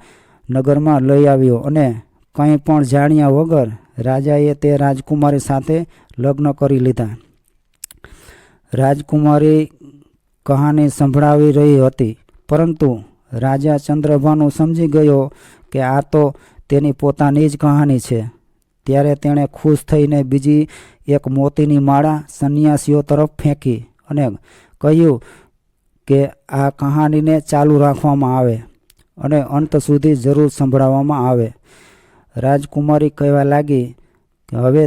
નગરમાં લઈ આવ્યો અને કંઈ પણ જાણ્યા વગર રાજાએ તે રાજકુમારી સાથે લગ્ન કરી લીધા. રાજકુમારી કહાની સંભળાવી રહી હતી, પરંતુ રાજા ચંદ્રભાનુ સમજી ગયો કે આ તો તેની પોતાની જ કહાની છે. ત્યારે તેણે ખુશ થઈને બીજી એક મોતીની માળા સંન્યાસીઓ તરફ ફેંકી અને કહ્યું કે આ કહાનીને ચાલુ રાખવામાં આવે. અને અંત સુધી જરૂર સંભળાવવામાં આવે. રાજકુમારી કહેવા લાગી કે હવે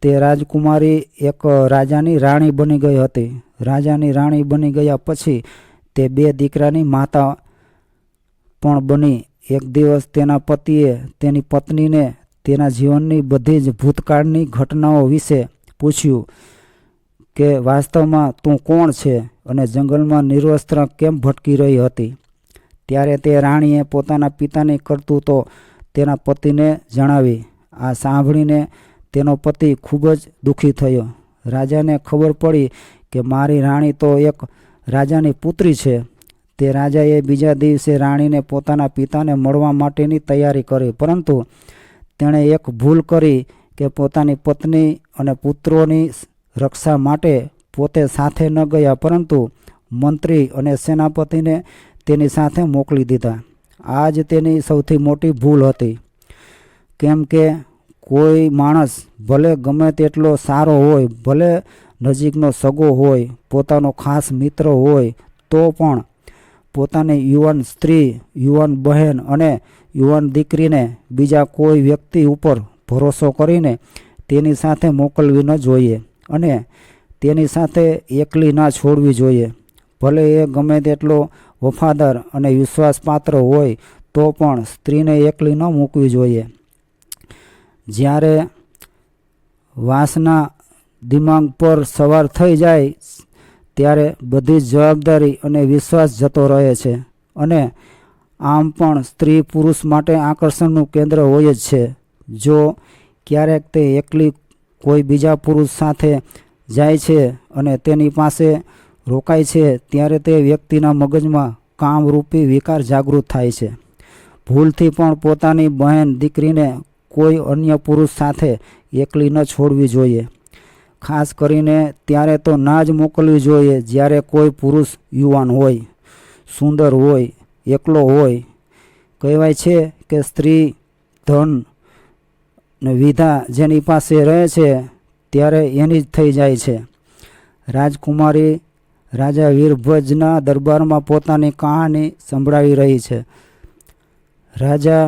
તે રાજકુમારી એક રાજાની રાણી બની ગઈ હતી. રાજાની રાણી બની ગયા પછી તે 2 દીકરાની માતા પણ બની. એક દિવસ તેના પતિએ તેની પત્નીને તેના જીવનની બધી જ ભૂતકાળની ઘટનાઓ વિશે પૂછ્યું કે વાસ્તવમાં તું કોણ છે અને જંગલમાં નિર્વસ્ત્ર કેમ ભટકી રહી હતી. ત્યારે તે રાણીએ પોતાના પિતાની કરતૂતો તેના પતિને જણાવી. આ સાંભળીને તેનો પતિ ખૂબ જ દુઃખી થયો. રાજાને ખબર પડી કે મારી રાણી તો એક રાજાની પુત્રી છે. તે રાજાએ બીજા દિવસે રાણીને પોતાના પિતાને મળવા માટેની તૈયારી કરી, પરંતુ તેણે એક ભૂલ કરી કે પોતાની પત્ની અને પુત્રોની રક્ષા માટે પોતે સાથે ન ગયા, પરંતુ મંત્રી અને સેનાપતિને તેની સાથે મોકલી દીધા. આ જ તેની સૌથી મોટી ભૂલ હતી. કેમ કે કોઈ માણસ ભલે ગમે તેટલો સારો હોય, ભલે નજીકનો સગો હોય, પોતાનો ખાસ મિત્ર હોય, તો પણ પોતાની યુવાન સ્ત્રી, યુવાન બહેન અને યુવાન દીકરીને બીજા કોઈ વ્યક્તિ ઉપર ભરોસો કરીને તેની સાથે મોકલવી ન જોઈએ અને તેની સાથે એકલી ના છોડવી જોઈએ. ભલે એ ગમે તેટલો વફાદાર અને વિશ્વાસપાત્ર હોય તો પણ સ્ત્રીને એકલી ન મૂકવી જોઈએ. જ્યારે વાસના દિમાગ પર સવાર થઈ જાય ત્યારે બધી જ જવાબદારી અને વિશ્વાસ જતો રહે છે. અને આમ પણ સ્ત્રી પુરુષ માટે આકર્ષણનું કેન્દ્ર હોય જ છે. જો ક્યારેક તે એકલી કોઈ બીજા પુરુષ સાથે જાય છે અને તેની પાસે રોકાય છે, ત્યારે તે વ્યક્તિના મગજમાં કામરૂપી વિકાર જાગૃત થાય છે. ભૂલથી પણ પોતાની બહેન દીકરીને કોઈ અન્ય પુરુષ સાથે એકલી ન છોડવી જોઈએ. ખાસ કરીને ત્યારે તો ના જ મોકલવી જોઈએ જ્યારે કોઈ પુરુષ યુવાન હોય, સુંદર હોય, એકલો હોય. કહેવાય છે કે સ્ત્રી, ધન ને વિધા જેની પાસે રહે છે ત્યારે એની જ થઈ જાય છે. રાજકુમારી રાજા વીરભંજના દરબારમાં પોતાની કહાની સંભળાવી રહી છે. રાજા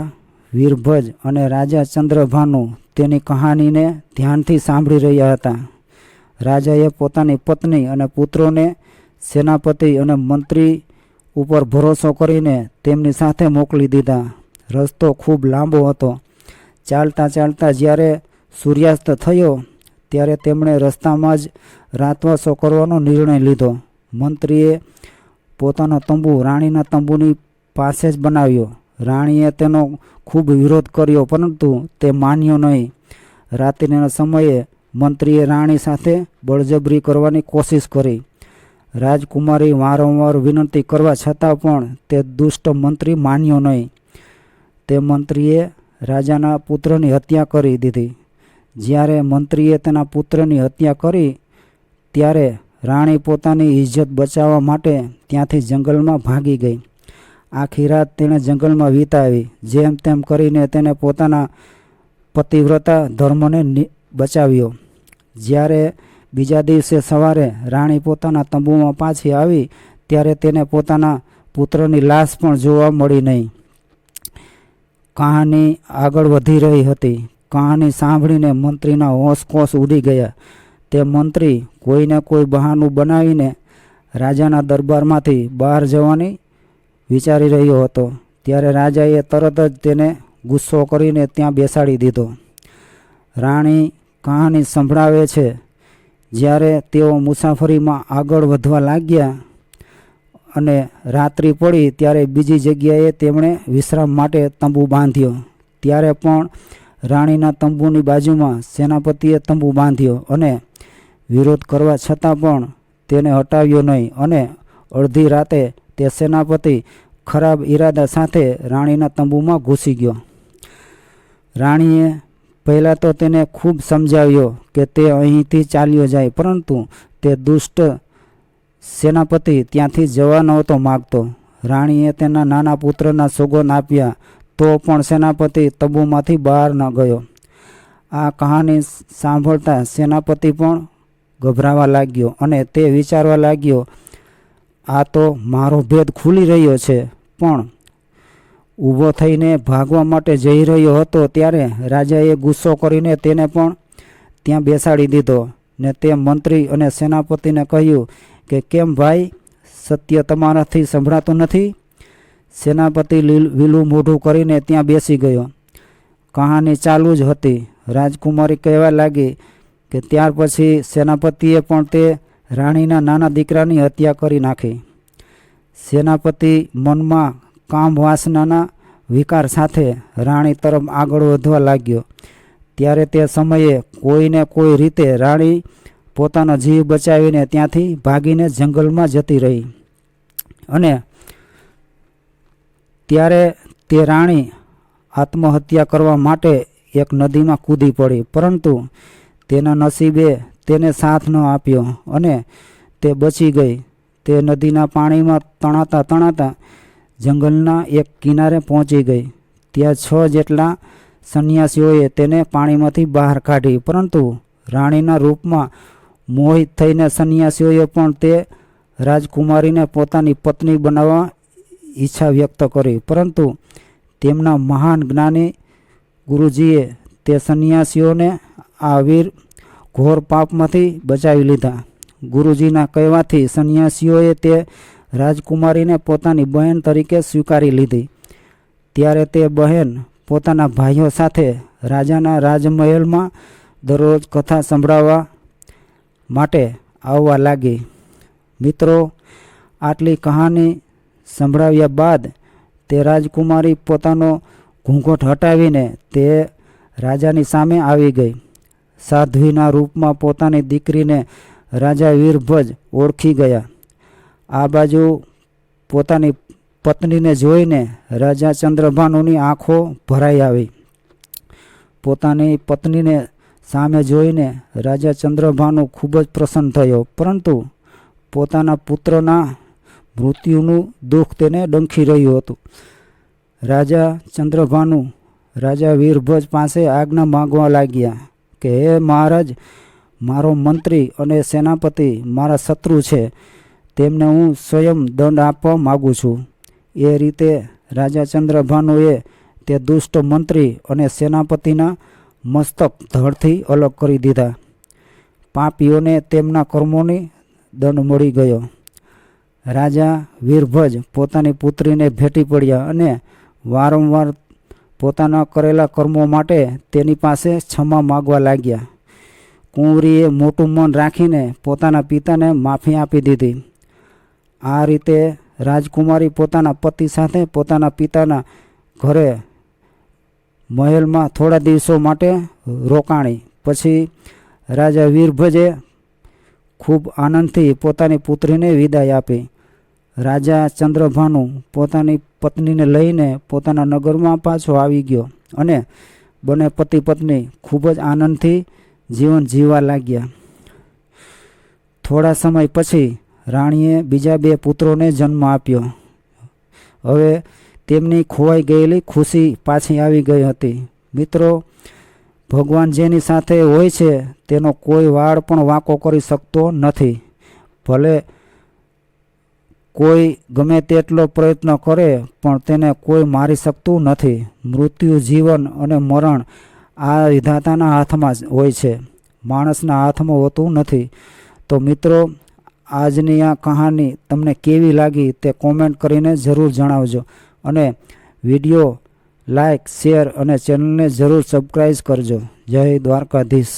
વીરભંજ અને રાજા ચંદ્રભાનુ તેની કહાનીને ધ્યાનથી સાંભળી રહ્યા હતા. રાજાએ પોતાની પત્ની અને પુત્રોને સેનાપતિ અને મંત્રી ઉપર ભરોસો કરીને તેમની સાથે મોકલી દીધા. રસ્તો ખૂબ લાંબો હતો. ચાલતા ચાલતા જ્યારે સૂર્યાસ્ત થયો ત્યારે તેમણે રસ્તામાં જ રાતવાસો કરવાનો નિર્ણય લીધો. મંત્રીએ પોતાનો તંબુ રાણીના તંબુની પાસે જ બનાવ્યો. રાણીએ તેનો ખૂબ વિરોધ કર્યો, પરંતુ તે માન્યો નહીં. રાત્રિના સમયે મંત્રીએ રાણી સાથે બળજબરી કરવાની કોશિશ કરી. રાજકુમારી વારંવાર વિનંતી કરવા છતાં પણ તે દુષ્ટ મંત્રી માન્યો નહીં. તે મંત્રીએ રાજાના પુત્રની હત્યા કરી દીધી. જ્યારે મંત્રીએ તેના પુત્રની હત્યા કરી ત્યારે રાણી પોતાની ઇજ્જત બચાવવા માટે ત્યાંથી જંગલમાં ભાગી ગઈ. આખી રાત તેણે જંગલમાં વિતાવી. જેમ તેમ કરીને તેને પોતાના પતિવ્રતા ધર્મને બચાવ્યો. જ્યારે બીજા દિવસે સવારે રાણી પોતાના તંબુમાં પાછી આવી ત્યારે તેને પોતાના પુત્રની લાશ પણ જોવા મળી નહીં. કહાની આગળ વધી રહી હતી. કહાની સાંભળીને મંત્રીના હોશકોશ ઉડી ગયા. તે મંત્રી કોઈને કોઈ બહાનું બનાવીને રાજાના દરબારમાંથી બહાર જવાની વિચારી રહ્યો હતો. ત્યારે રાજાએ તરત જ તેને ગુસ્સો કરીને ત્યાં બેસાડી દીધો. રાણી કહાની સંભળાવે છે. જ્યારે તેઓ મુસાફરીમાં આગળ વધવા લાગ્યા અને રાત્રિ પડી ત્યારે બીજી જગ્યાએ તેમણે વિશ્રામ માટે તંબુ બાંધ્યો. ત્યારે પણ રાણીના તંબુની બાજુમાં સેનાપતિએ તંબુ બાંધ્યો અને વિરોધ કરવા છતાં પણ તેને હટાવ્યો નહીં. અને અડધી રાતે તે સેનાપતિ ખરાબ ઈરાદા સાથે રાણીના તંબુમાં ઘૂસી ગયો. રાણીએ પહેલાં તો તેને ખૂબ સમજાવ્યો કે તે અહીંથી ચાલ્યો જાય, પરંતુ તે દુષ્ટ સેનાપતિ ત્યાંથી જવા નહોતો માગતો. રાણીએ તેના નાના પુત્રના સોગંદ આપ્યા તો પણ સેનાપતિ તંબુમાંથી બહાર ન ગયો. આ કહાની સાંભળતા સેનાપતિ પણ ગભરાવા લાગ્યો અને તે વિચારવા લાગ્યો, આ તો મારો ભેદ ખુલી રહ્યો છે, પણ ઊભો થઈને ભાગવા માટે જઈ રહ્યો હતો ત્યારે રાજાએ ગુસ્સો કરીને તેને પણ ત્યાં બેસાડી દીધો ને તે મંત્રી અને સેનાપતિને કહ્યું કે કેમ ભાઈ, સત્ય તમારાથી સંભળાતું નથી? સેનાપતિ લીલું મોઢું કરીને ત્યાં બેસી ગયો. કહાની ચાલુ જ હતી. રાજકુમારી કહેવા લાગી કે ત્યાર પછી સેનાપતિએ પણ તે રાણીના નાના દીકરાની હત્યા કરી નાખી. સેનાપતિ મનમાં કામ વાસનાના વિકાર સાથે રાણી તરફ આગળ વધવા લાગ્યો. ત્યારે તે સમયે કોઈને કોઈ રીતે રાણી પોતાનો જીવ બચાવીને ત્યાંથી ભાગીને જંગલમાં જતી રહી. અને ત્યારે તે રાણી આત્મહત્યા કરવા માટે એક નદીમાં કૂદી પડી, પરંતુ તેના નસીબે તેને સાથ ન આપ્યો અને તે બચી ગઈ. તે નદીના પાણીમાં તણાતા તણાતા જંગલના એક કિનારે પહોંચી ગઈ. ત્યાં 6 જેટલા સંન્યાસીઓએ તેને પાણીમાંથી બહાર કાઢી, પરંતુ રાણીના રૂપમાં મોહિત થઈને સંન્યાસીઓએ પણ તે રાજકુમારીને પોતાની પત્ની બનાવવા ઈચ્છા વ્યક્ત કરી. પરંતુ તેમના મહાન જ્ઞાની ગુરુજીએ તે સંન્યાસીઓને આ વીર ઘોર પાપમાંથી બચાવી લીધા. ગુરુજીના કહેવાથી સંન્યાસીઓએ તે રાજકુમારીને પોતાની બહેન તરીકે સ્વીકારી લીધી. ત્યારે તે બહેન પોતાના ભાઈઓ સાથે રાજાના રાજમહેલમાં દરરોજ કથા સંભળાવવા માટે આવવા લાગી. મિત્રો, આટલી કહાની સંભળાવ્યા બાદ તે રાજકુમારી પોતાનો ઘૂંઘટ હટાવીને તે રાજાની સામે આવી ગઈ. સાધ્વીના રૂપમાં પોતાની દીકરીને રાજા વીરભજ ઓળખી ગયા. આ બાજુ પોતાની પત્નીને જોઈને રાજા ચંદ્રભાનુની આંખો ભરાઈ આવી. પોતાની પત્નીને સામે જોઈને રાજા ચંદ્રભાનુ ખૂબ જ પ્રસન્ન થયો, પરંતુ પોતાના પુત્રના મૃત્યુનું દુઃખ તેને ડંખી રહ્યું હતું. રાજા ચંદ્રભાનુ રાજા વીરભજ પાસે આજ્ઞા માંગવા લાગ્યા કે હે મહારાજ, મારો મંત્રી અને સેનાપતિ મારા શત્રુ છે, તેમને હું સ્વયં દંડ આપવા માગું છું. એ રીતે રાજા ચંદ્રભાનુએ તે દુષ્ટ મંત્રી અને સેનાપતિના મસ્તક ધડથી અલગ કરી દીધા. પાપીઓને તેમના કર્મોની દંડ મળી ગયો. રાજા વીરભજ પોતાની પુત્રીને ભેટી પડ્યા અને વારંવાર પોતાના કરેલા કર્મો માટે તેની પાસે ક્ષમા માગવા લાગ્યા. કુંવરીએ મોટું મન રાખીને પોતાના પિતાને માફી આપી દીધી. આ રીતે રાજકુમારી પોતાના પતિ સાથે પોતાના પિતાના ઘરે મહેલમાં થોડા દિવસો માટે રોકાણી. પછી રાજા વીરભજે ખૂબ આનંદથી પોતાની પુત્રીને વિદાય આપી. રાજા ચંદ્રભાનુ પોતાની પત્નીને લઈને પોતાના નગરમાં પાછો આવી ગયો અને બંને પતિ પત્ની ખૂબ જ આનંદથી જીવન જીવવા લાગ્યા. થોડા સમય પછી રાણીએ બીજા 2 પુત્રોને જન્મ આપ્યો. હવે તેમની ખોવાઈ ગયેલી ખુશી પાછી આવી ગઈ હતી. મિત્રો, ભગવાન જેની સાથે હોય છે તેનો કોઈ વાળ પણ વાંકો કરી શકતો નથી. ભલે કોઈ ગમે તેટલો પ્રયત્ન કરે પણ તેને કોઈ મારી શકતું નથી. મૃત્યુ, જીવન અને મરણ આ વિધાતાના હાથમાં હોય છે, માણસના હાથમાં હોતું નથી. તો મિત્રો, આજની આ કહાની તમને કેવી લાગી તે કોમેન્ટ કરીને જરૂર જણાવજો અને વિડીયો લાઈક, શેર અને ચેનલને જરૂર સબસ્ક્રાઈબ કરજો. જય દ્વારકાધીશ.